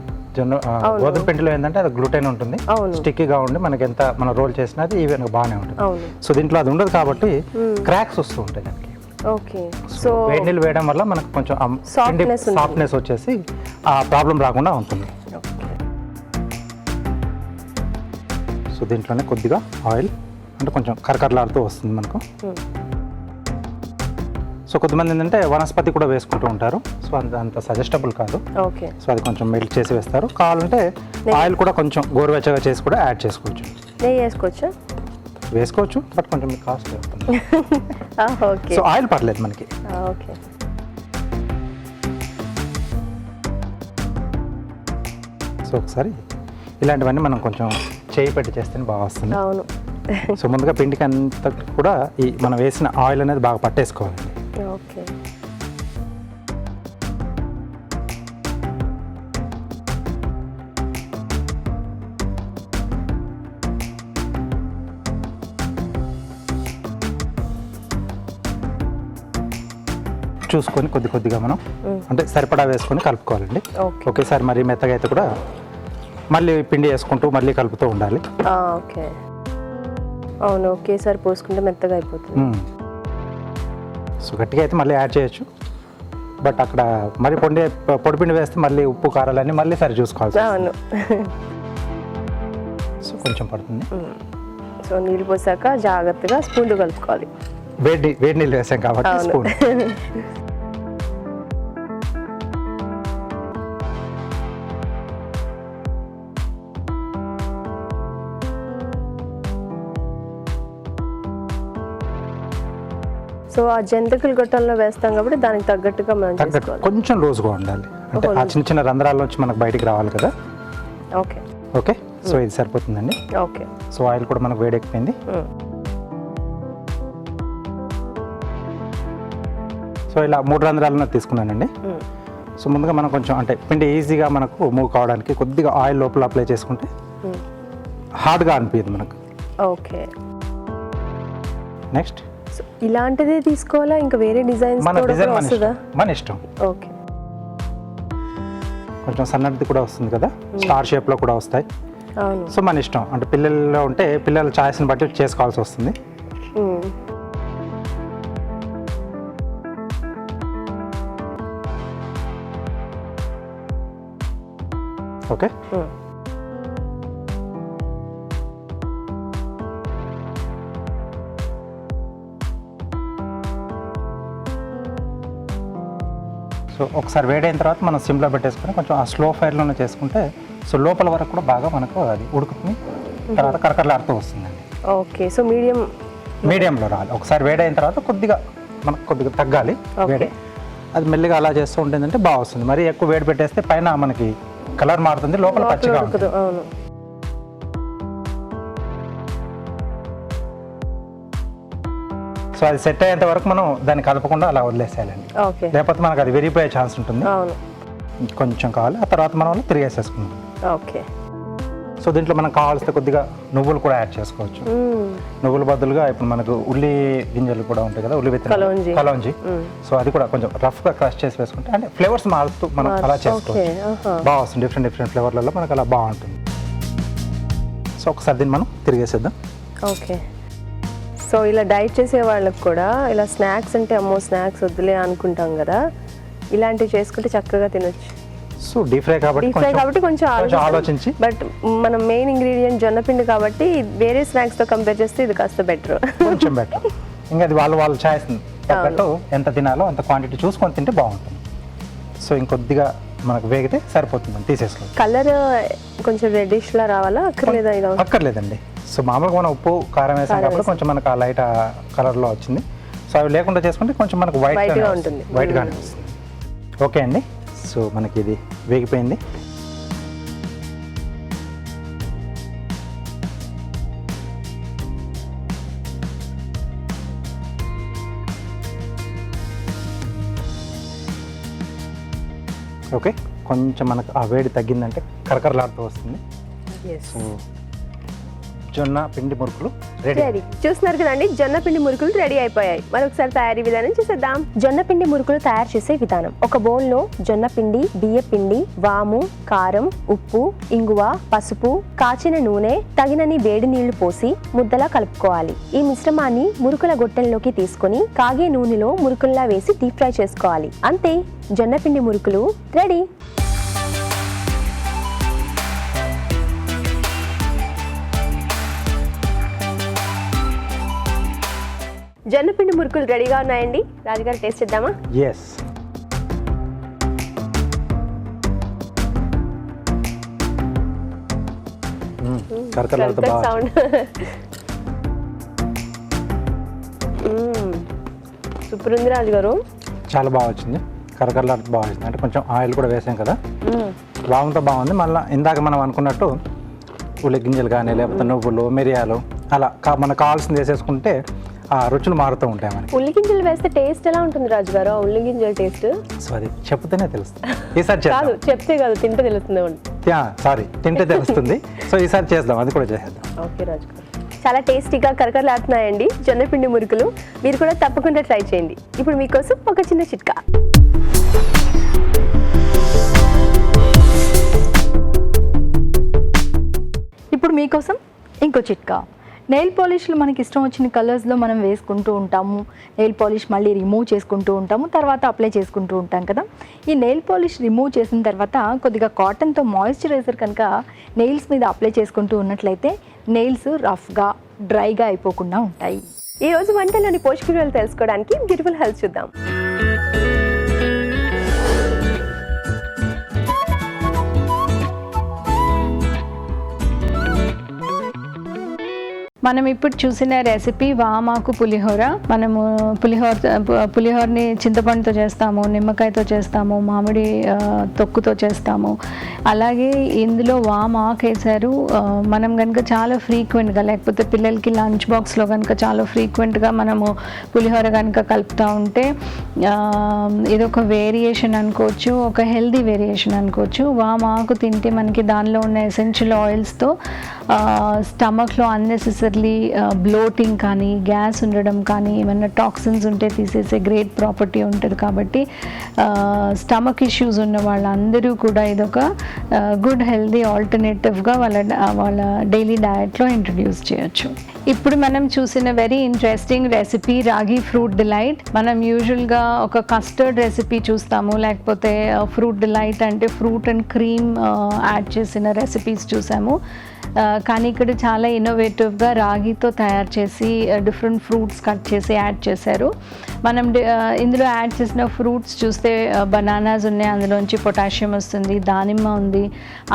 గోధుమ పిండిలో ఏంటంటే అది గ్లూటెన్ ఉంటుంది, స్టిక్కీగా ఉండి మనకి ఎంత మన రోల్ చేసినా అది ఈవెన్గా బాగానే ఉంటుంది. సో దీంట్లో అది ఉండదు కాబట్టి క్రాక్స్ వస్తూ ఉంటాయి దానికి. ఓకే. సో వేడి నీళ్ళు వేయడం వల్ల మనకు కొంచెం సాఫ్ట్నెస్ వచ్చేసి ఆ ప్రాబ్లం రాకుండా ఉంటుంది. సో దీంట్లోనే కొద్దిగా ఆయిల్, అంటే కొంచెం కరకరలాడుతూ వస్తుంది మనకు. సో కొంతమంది ఏంటంటే వనస్పతి కూడా వేసుకుంటూ ఉంటారు. సో అంత సజెస్టబుల్ కాదు. ఓకే. సో అది కొంచెం మెల్ట్ చేసి వేస్తారు. కావాలంటే ఆయిల్ కూడా కొంచెం గోరువెచ్చగా చేసి కూడా యాడ్ చేసుకోవచ్చు. నెయ్యి వేసుకోవచ్చా? వేసుకోవచ్చు, బట్ కొంచెం మీకు కాస్ట్ అవుతుంది. ఓకే. సో ఆయిల్ పర్లేదు మనకి. ఓకే. సో ఒకసారి ఇలాంటివన్నీ మనం కొంచెం చేయి పెట్టి చేస్తేనే బాగా వస్తుంది. అవును. సో ముందుగా పిండికి అంతా కూడా ఈ మనం వేసిన ఆయిల్ అనేది బాగా పట్టేసుకోవాలండి. ఓకే. చూసుకొని కొద్దిగా మనం అంటే సరిపడా వేసుకొని కలుపుకోవాలండి. ఒకేసారి మరి మెత్తగా అయితే కూడా మళ్ళీ పిండి వేసుకుంటూ మళ్ళీ కలుపుతూ ఉండాలి. ఓకే. అవును, ఒకేసారి పోసుకుంటే మెత్తగా అయిపోతుంది. సో గట్టిగా అయితే మళ్ళీ యాడ్ చేయొచ్చు, బట్ అక్కడ మరి పొడిపిండి వేస్తే మళ్ళీ ఉప్పు కారాలన్నీ మళ్ళీ సరి చూసుకోవాలి. అవును. సో కొంచెం పడుతుంది. సో నీళ్ళు పోసాక జాగ్రత్తగా స్పూన్తో కలుపుకోవాలి. వేడి నీళ్ళు వేసాం కాబట్టి స్పూన్. సో ఆ జంతికలు గొట్టంలో వేస్తాం కాబట్టి దానికి తగ్గట్టుగా మనం చేసుకోవాలి. కొంచెం లూజ్గా ఉండాలి, అంటే ఆ చిన్న చిన్న రంధ్రాల నుంచి మనకు బయటికి రావాలి కదా. ఓకే. ఓకే. సో ఇది సరిపోతుందండి. ఓకే. సో ఆయిల్ కూడా మనకు వేడెక్కిపోయింది. సో ఇలా 3 రంధ్రాలను తీసుకున్నానండి. సో ముందుగా మనం కొంచెం అంటే పిండి ఈజీగా మనకు మూవ్ కావడానికి కొద్దిగా ఆయిల్ లోపల అప్లై చేసుకుంటే హార్డ్గా అనిపించదు మనకు. ఓకే. నెక్స్ట్ ఇలాంటిదే తీసుకోవాలా, ఇంకా వేరే డిజైన్స్ మన ఇష్టం. ఓకే. కొంచెం సన్నది కూడా వస్తుంది కదా, స్టార్ షేప్లో కూడా వస్తాయి. అవును. సో మన ఇష్టం, అంటే పిల్లల్లో ఉంటే పిల్లల ఛాయిస్ని బట్టి చేసుకోవాల్సి వస్తుంది. ఓకే. సో ఒకసారి వేడైన తర్వాత మనం సిమ్లో పెట్టేసుకొని కొంచెం ఆ స్లో ఫైర్లోనే చేసుకుంటే సో లోపల వరకు కూడా బాగా మనకు అది ఉడుకుతుంది, తర్వాత కరకరలాడుతూ వస్తుందండి. ఓకే. సో మీడియంలో రావాలి. ఒకసారి వేడైన తర్వాత మనకు కొద్దిగా తగ్గాలి వేడి, అది మెల్లిగా అలా చేస్తూ ఉంటుందంటే బాగా వస్తుంది. మరి ఎక్కువ వేడి పెట్టేస్తే పైన మనకి కలర్ మారుతుంది, లోపల పచ్చిగా ఉంటుంది. అవును. సో అది సెట్ అయ్యేంత వరకు మనం దాన్ని కలపకుండా అలా వదిలేసేయాలండి. ఓకే. లేకపోతే మనకు అది విరిగిపోయే ఛాన్స్ ఉంటుంది. అవును. కొంచెం కావాలి, ఆ తర్వాత మనం తిరిగేసేసుకుందాం. ఓకే. సో దీంట్లో మనకు కావాల్సిన కొద్దిగా నువ్వులు కూడా యాడ్ చేసుకోవచ్చు. నువ్వుల బదులుగా ఇప్పుడు మనకు ఉల్లి గింజలు కూడా ఉంటాయి కదా, ఉల్లి విత్తనాలు, కలోంజి. సో అది కూడా కొంచెం రఫ్గా క్రష్ చేసి వేసుకుంటే అంటే ఫ్లేవర్స్ మారుతూ మనం అలా చేసుకోవచ్చు. బాగా వస్తుంది, డిఫరెంట్ ఫ్లేవర్లలో మనకు అలా బాగుంటుంది. సో ఒకసారి దీన్ని మనం తిరిగేసేద్దాం. ఓకే. సో ఇలా డైట్ చేసే వాళ్ళకి కూడా ఇలా స్నాక్స్ అంటే అమ్మో స్నాక్స్ వద్దులే అనుకుంటాం కదా, ఇలాంటివి చేసుకుంటే చక్కగా తినొచ్చు. సో డీప్ ఫ్రై కాబట్టి కొంచెం ఆలోచించి, బట్ మన మెయిన్ ఇంగ్రీడియంట్ జొన్నపిండి కాబట్టి వేరే స్నాక్స్తో కంపేర్ చేస్తే ఇది కాస్త బెటర్. కొంచెం బెటర్. ఇంకా అది వాళ్ళ ఛాయిస్ తగ్గట్టు ఎంత తినాలో అంత క్వాంటిటీ చూసుకొని తింటే బాగుంటుంది. సో ఇంకొద్దిగా మనకు వేగితే సరిపోతుంది, తీసేసుకోవాలి. కలర్ కొంచెం రెడ్డిష్ లా రావాలా, అక్కర్లేదా? ఇది అక్కర్లేదండి. సో మామూలుగా మనం ఉప్పు కారం వేసాం కాబట్టి కొంచెం మనకు ఆ లైట్ కలర్లో వచ్చింది. సో అవి లేకుండా చేసుకుంటే కొంచెం మనకు వైట్గా ఉంటుంది, వైట్గా అనిపిస్తుంది. ఓకే అండి, సో మనకి ఇది వేగిపోయింది. ఓకే, కొంచెం మనకు ఆ వేడి తగ్గిందంటే కరకరలాడుతూ వస్తుంది. సో జొన్న పిండి మురుకులు రెడీ. చూస్తున్నారు కదండి, జొన్న పిండి మురుకులు రెడీ అయిపోయాయి. మరొకసారి తయారీ విధానం చూసేద్దాం. జొన్న పిండి మురుకులు తయారు చేసే విధానం: ఒక బౌల్లో జొన్న పిండి, బియ్య పిండి, వాము, కారం, ఉప్పు, ఇంగువ, పసుపు, కాచిన నూనె, తగినన్ని వేడి నీళ్లు పోసి ముద్దలా కలుపుకోవాలి. ఈ మిశ్రమాన్ని మురుకుల గొట్టెల్లోకి తీసుకొని కాగే నూనెలో మురుకుల్లా వేసి డీప్ ఫ్రై చేసుకోవాలి. అంతే, జొన్న పిండి మురుకులు రెడీ. జొన్నపిండి మురుకులు రెడీగా ఉన్నాయండి. రాజుగారు టేస్ట్ చేద్దామా? ఎస్. సౌండ్ సూపర్ ఉంది రాజుగారు. చాలా బాగా వచ్చింది, కరకరలాడుతూ బాగా వచ్చింది. అంటే కొంచెం ఆయిల్ కూడా వేసాం కదా, బాగుంతో బాగుంది. మళ్ళీ ఇందాక మనం అనుకున్నట్టు ఉల్లి గింజలు కానీ లేకపోతే నువ్వులు, మిరియాలు అలా మనకు కావాల్సింది వేసేసుకుంటే ఆ రుచులు మారుతూ ఉంటాయి మనకి. ఉల్లి గింజలు వేస్తే టేస్ట్ ఎలా ఉంటుంది రాజుగారు? ఉల్లి గింజల టేస్ట్ సారీ చెప్తేనే తెలుస్తుంది. ఈసారి కాదు, చెప్తే కాదు, తింటే తెలుస్తుంది. సారీ, తింటే తెలుస్తుంది. సో ఈసారి చేద్దాం, అది కూడా చేసేద్దాం. ఓకే రాజుగారు, చాలా టేస్టీగా కరకరలాడుతున్నాయండి జొన్నపిండి మురుకులు. మీరు కూడా తప్పకుండా ట్రై చేయండి. ఇప్పుడు మీకోసం ఒక చిన్న చిట్కా. ఇప్పుడు మీకోసం ఇంకో చిట్కా. నెయిల్ పాలిష్లు మనకి ఇష్టం వచ్చిన కలర్స్లో మనం వేసుకుంటూ ఉంటాము. నెయిల్ పాలిష్ మళ్ళీ రిమూవ్ చేసుకుంటూ ఉంటాము, తర్వాత అప్లై చేసుకుంటూ ఉంటాం కదా. ఈ నెయిల్ పాలిష్ రిమూవ్ చేసిన తర్వాత కొద్దిగా కాటన్తో మాయిశ్చరైజర్ కనుక నెయిల్స్ మీద అప్లై చేసుకుంటూ ఉన్నట్లయితే నెయిల్స్ రఫ్గా, డ్రైగా అయిపోకుండా ఉంటాయి. ఈరోజు వంటలోని పోషక విలువలు తెలుసుకోవడానికి బ్యూటిఫుల్ హెల్త్ చూద్దాం. మనం ఇప్పుడు చూసిన రెసిపీ వామాకు పులిహోర. మనము పులిహోరని చింతపండుతో చేస్తాము, నిమ్మకాయతో చేస్తాము, మామిడి తొక్కుతో చేస్తాము. అలాగే ఇందులో వామాకు వేసారు. మనం కనుక చాలా ఫ్రీక్వెంట్గా, లేకపోతే పిల్లలకి లంచ్ బాక్స్లో కనుక చాలా ఫ్రీక్వెంట్గా మనము పులిహోర కనుక కలుపుతూ ఉంటే ఇదొక వేరియేషన్ అనుకోవచ్చు, ఒక హెల్దీ వేరియేషన్ అనుకోవచ్చు. వామాకు తింటే మనకి దానిలో ఉన్న ఎసెన్షియల్ ఆయిల్స్తో స్టమక్లో అన్నెసెసరీ బ్లోటింగ్ కానీ, గ్యాస్ ఉండడం కానీ, ఏమైనా టాక్సిన్స్ ఉంటే తీసేసే గ్రేట్ ప్రాపర్టీ ఉంటుంది. కాబట్టి స్టమక్ ఇష్యూస్ ఉన్న వాళ్ళందరూ కూడా ఇదొక గుడ్ హెల్దీ ఆల్టర్నేటివ్గా వాళ్ళ డైలీ డయట్లో ఇంట్రడ్యూస్ చేయొచ్చు. ఇప్పుడు మనం చూసిన వెరీ ఇంట్రెస్టింగ్ రెసిపీ రాగి ఫ్రూట్ డిలైట్. మనం యూజువల్గా ఒక కస్టర్డ్ రెసిపీ చూస్తాము, లేకపోతే ఫ్రూట్ డిలైట్ అంటే ఫ్రూట్ అండ్ క్రీమ్ యాడ్ చేసిన రెసిపీస్ చూసాము. కానీ ఇక్కడ చాలా ఇన్నోవేటివ్గా రాగితో తయారు చేసి డిఫరెంట్ ఫ్రూట్స్ కట్ చేసి యాడ్ చేశారు. మనం ఇందులో యాడ్ చేసిన ఫ్రూట్స్ చూస్తే బనానాస్ ఉన్నాయి, అందులోంచి పొటాషియం వస్తుంది, దానిమ్మ ఉంది,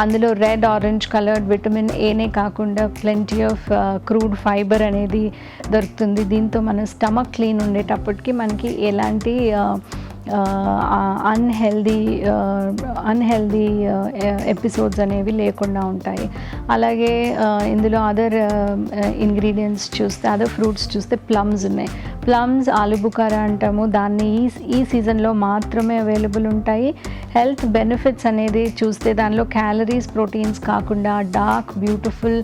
అందులో రెడ్ ఆరెంజ్ కలర్డ్ విటమిన్ ఏనే కాకుండా ప్లెంటీ ఆఫ్ క్రూడ్ ఫైబర్ అనేది దొరుకుతుంది. దీంతో మన స్టమక్ క్లీన్ ఉండేటప్పటికి మనకి ఎలాంటి అన్హెల్దీ ఎపిసోడ్స్ అనేవి లేకుండా ఉంటాయి. అలాగే ఇందులో అదర్ ఇంగ్రీడియంట్స్ చూస్తే, అదర్ ఫ్రూట్స్ చూస్తే ప్లమ్స్ ఉన్నాయి. ప్లమ్స్ ఆలుబుకారా అంటాము, దాన్ని ఈ సీజన్లో మాత్రమే అవైలబుల్ ఉంటాయి. హెల్త్ బెనిఫిట్స్ అనేది చూస్తే దానిలో క్యాలరీస్, ప్రోటీన్స్ కాకుండా dark beautiful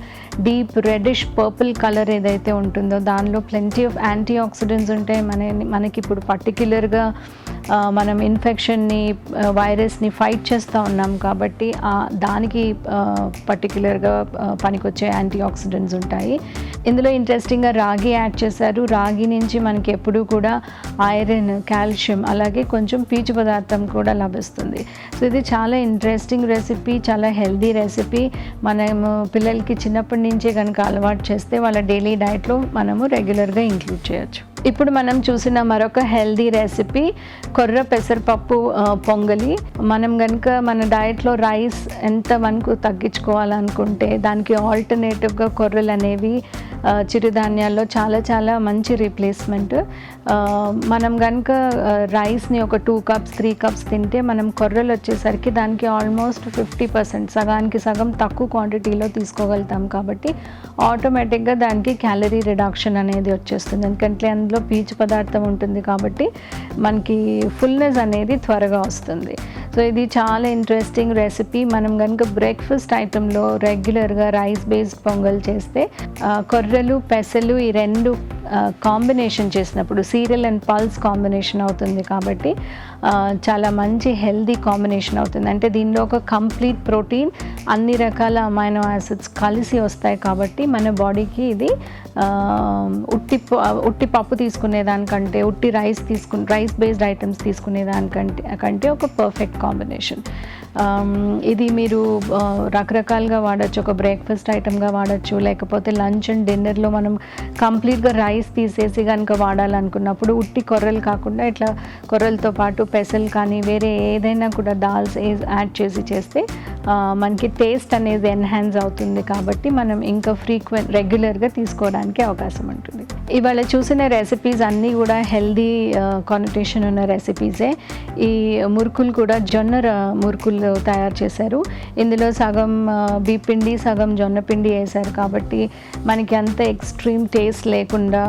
deep reddish purple colour ఏదైతే ఉంటుందో దానిలో ప్లెంటీ ఆఫ్ యాంటీ ఆక్సిడెంట్స్ ఉంటాయి. మనకి ఇప్పుడు పర్టిక్యులర్గా మనం ఇన్ఫెక్షన్ని, వైరస్ని ఫైట్ చేస్తూ ఉన్నాం కాబట్టి దానికి పర్టిక్యులర్గా పనికొచ్చే యాంటీ ఆక్సిడెంట్స్ ఉంటాయి. ఇందులో ఇంట్రెస్టింగ్గా రాగి యాడ్ చేశారు. రాగి నుంచి మనకి ఎప్పుడూ కూడా ఐరన్, కాల్షియం, అలాగే కొంచెం పీచు పదార్థం కూడా లభిస్తుంది. సో ఇది చాలా ఇంట్రెస్టింగ్ రెసిపీ, చాలా హెల్దీ రెసిపీ. మనము పిల్లలకి చిన్నప్పటి నుంచే కనుక అలవాటు చేస్తే వాళ్ళ డైలీ డైట్లో మనము రెగ్యులర్గా ఇంక్లూడ్ చేయొచ్చు. ఇప్పుడు మనం చూసిన మరొక హెల్దీ రెసిపీ కొర్ర పెసరపప్పు పొంగలి. మనం కనుక మన డయట్లో రైస్ ఎంత మనకు తగ్గించుకోవాలనుకుంటే దానికి ఆల్టర్నేటివ్గా కొర్రలు అనేవి చిరుధాన్యాల్లో చాలా చాలా మంచి రీప్లేస్మెంట్. మనం కనుక రైస్ని ఒక 2 cups 3 cups తింటే మనం కొర్రలు వచ్చేసరికి దానికి ఆల్మోస్ట్ 50%, సగానికి సగం తక్కువ క్వాంటిటీలో తీసుకోగలుగుతాం. కాబట్టి ఆటోమేటిక్గా దానికి క్యాలరీ రిడక్షన్ అనేది వచ్చేస్తుంది, ఎందుకంటే అందులో పీచు పదార్థం ఉంటుంది కాబట్టి మనకి ఫుల్నెస్ అనేది త్వరగా వస్తుంది. సో ఇది చాలా ఇంట్రెస్టింగ్ రెసిపీ. మనం కనుక బ్రేక్ఫాస్ట్ ఐటెంలో రెగ్యులర్గా రైస్ బేస్డ్ పొంగల్ చేస్తే కొర్రలు పెసలు ఈ రెండు కాంబినేషన్ చేసినప్పుడు సీరియల్ అండ్ పల్స్ కాంబినేషన్ అవుతుంది కాబట్టి చాలా మంచి హెల్దీ కాంబినేషన్ అవుతుంది. అంటే దీనిలో ఒక కంప్లీట్ ప్రోటీన్, అన్ని రకాల అమైనో యాసిడ్స్ కలిసి వస్తాయి కాబట్టి మన బాడీకి ఇది ఉట్టి పప్పు తీసుకునేదానికంటే ఉట్టి రైస్ బేస్డ్ ఐటమ్స్ తీసుకునేదానికంటే ఒక పర్ఫెక్ట్ కాంబినేషన్. ఇది మీరు రకరకాలుగా వాడచ్చు. ఒక బ్రేక్ఫాస్ట్ ఐటమ్గా వాడచ్చు, లేకపోతే లంచ్ అండ్ డిన్నర్లో మనం కంప్లీట్గా రైస్ తీసేసి కనుక వాడాలనుకున్నప్పుడు ఉట్టి కొర్రలు కాకుండా ఇట్లా కొర్రలతో పాటు పెసలు కానీ వేరే ఏదైనా కూడా దాల్స్ యాడ్ చేసి చేస్తే మనకి టేస్ట్ అనేది ఎన్హాన్స్ అవుతుంది. కాబట్టి మనం ఇంకా రెగ్యులర్గా తీసుకోవడానికి అవకాశం ఉంటుంది. ఇవాళ చూసిన రెసిపీస్ అన్నీ కూడా హెల్దీ కానిటేషన్ ఉన్న రెసిపీసే. ఈ మురుకులు కూడా జొన్న మురుకులు తయారు చేశారు. ఇందులో సగం బియ్యపిండి సగం జొన్న పిండి వేశారు కాబట్టి మనకి అంత ఎక్స్ట్రీమ్ టేస్ట్ లేకుండా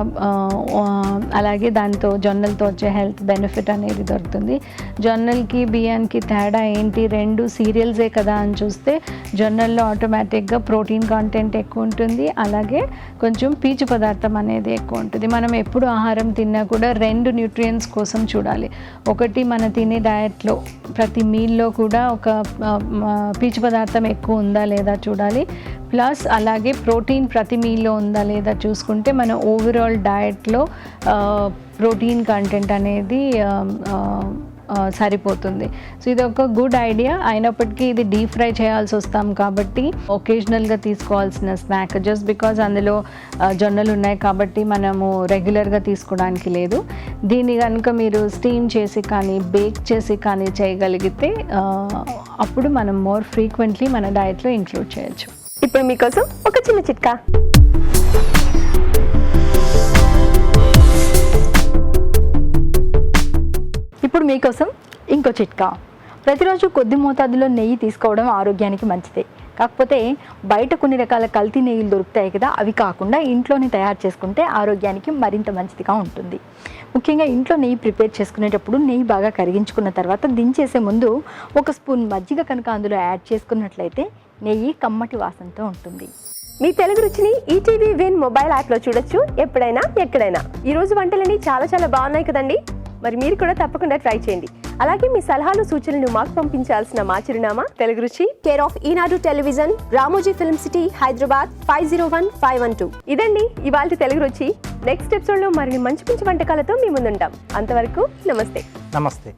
అలాగే దాంతో జొన్నలతో వచ్చే హెల్త్ బెనిఫిట్ అనేది దొరుకుతుంది. జొన్నలకి బియ్యానికి తేడా ఏంటి, రెండు సీరియల్సే కదా అని చూస్తే జొన్నల్లో ఆటోమేటిక్గా ప్రోటీన్ కంటెంట్ ఎక్కువ ఉంటుంది, అలాగే కొంచెం పీచు పదార్థం అనేది ఎక్కువ ఉంటుంది. మనం ఎప్పుడు ఆహారం తిన్నా కూడా 2 న్యూట్రియంట్స్ కోసం చూడాలి. ఒకటి మన తినే డయట్లో ప్రతి మీల్లో కూడా ఒక పీచు పదార్థం ఎక్కువ ఉందా లేదా చూడాలి, ప్లస్ అలాగే ప్రోటీన్ ప్రతి మీల్లో ఉందా లేదా చూసుకుంటే మన ఓవరాల్ డయట్లో ప్రోటీన్ కంటెంట్ అనేది సరిపోతుంది. సో ఇది ఒక గుడ్ ఐడియా. అయినప్పటికీ ఇది డీప్ ఫ్రై చేయాల్సి వస్తాం కాబట్టి ఒకేజనల్గా తీసుకోవాల్సిన స్నాక్. జస్ట్ బికాజ్ అందులో జొన్నలు ఉన్నాయి కాబట్టి మనము రెగ్యులర్గా తీసుకోవడానికి లేదు. దీన్ని కనుక మీరు స్టీమ్ చేసి కానీ బేక్ చేసి కానీ చేయగలిగితే అప్పుడు మనం మోర్ ఫ్రీక్వెంట్లీ మన డయట్లో ఇంక్లూడ్ చేయొచ్చు. ఇప్పుడు మీకోసం ఒక చిన్న చిట్కా. ఇప్పుడు మీకోసం ఇంకో చిట్కా. ప్రతిరోజు కొద్ది మోతాదులో నెయ్యి తీసుకోవడం ఆరోగ్యానికి మంచిదే. కాకపోతే బయట కొన్ని రకాల కల్తీ నెయ్యిలు దొరుకుతాయి కదా, అవి కాకుండా ఇంట్లోనే తయారు చేసుకుంటే ఆరోగ్యానికి మరింత మంచిదిగా ఉంటుంది. ముఖ్యంగా ఇంట్లో నెయ్యి ప్రిపేర్ చేసుకునేటప్పుడు నెయ్యి బాగా కరిగించుకున్న తర్వాత దించేసే ముందు 1 స్పూన్ మజ్జిగ కనుక అందులో యాడ్ చేసుకున్నట్లయితే నెయ్యి కమ్మటి వాసనతో ఉంటుంది. మీ తెలుగు రుచిని ఈటీవీ విన్ మొబైల్ యాప్లో చూడొచ్చు, ఎప్పుడైనా ఎక్కడైనా. ఈరోజు వంటలన్నీ చాలా చాలా బాగున్నాయి కదండి. మరి మీరు కూడా తప్పకుండా ట్రై చేయండి. అలాగే మీ సలహాలు సూచనలు మాకు పంపించాల్సిన మా చిరునామా తెలుగు రుచి, care of Eenadu television, Ramoji film city, Hyderabad 501512. ఇదండి ఇవాళ తెలుగు రుచి. నెక్స్ట్ ఎపిసోడ్లో మరిన్ని మంచి మంచి వంటకాలతో మీ ముందుంటాం. అంతవరకు నమస్తే. నమస్తే.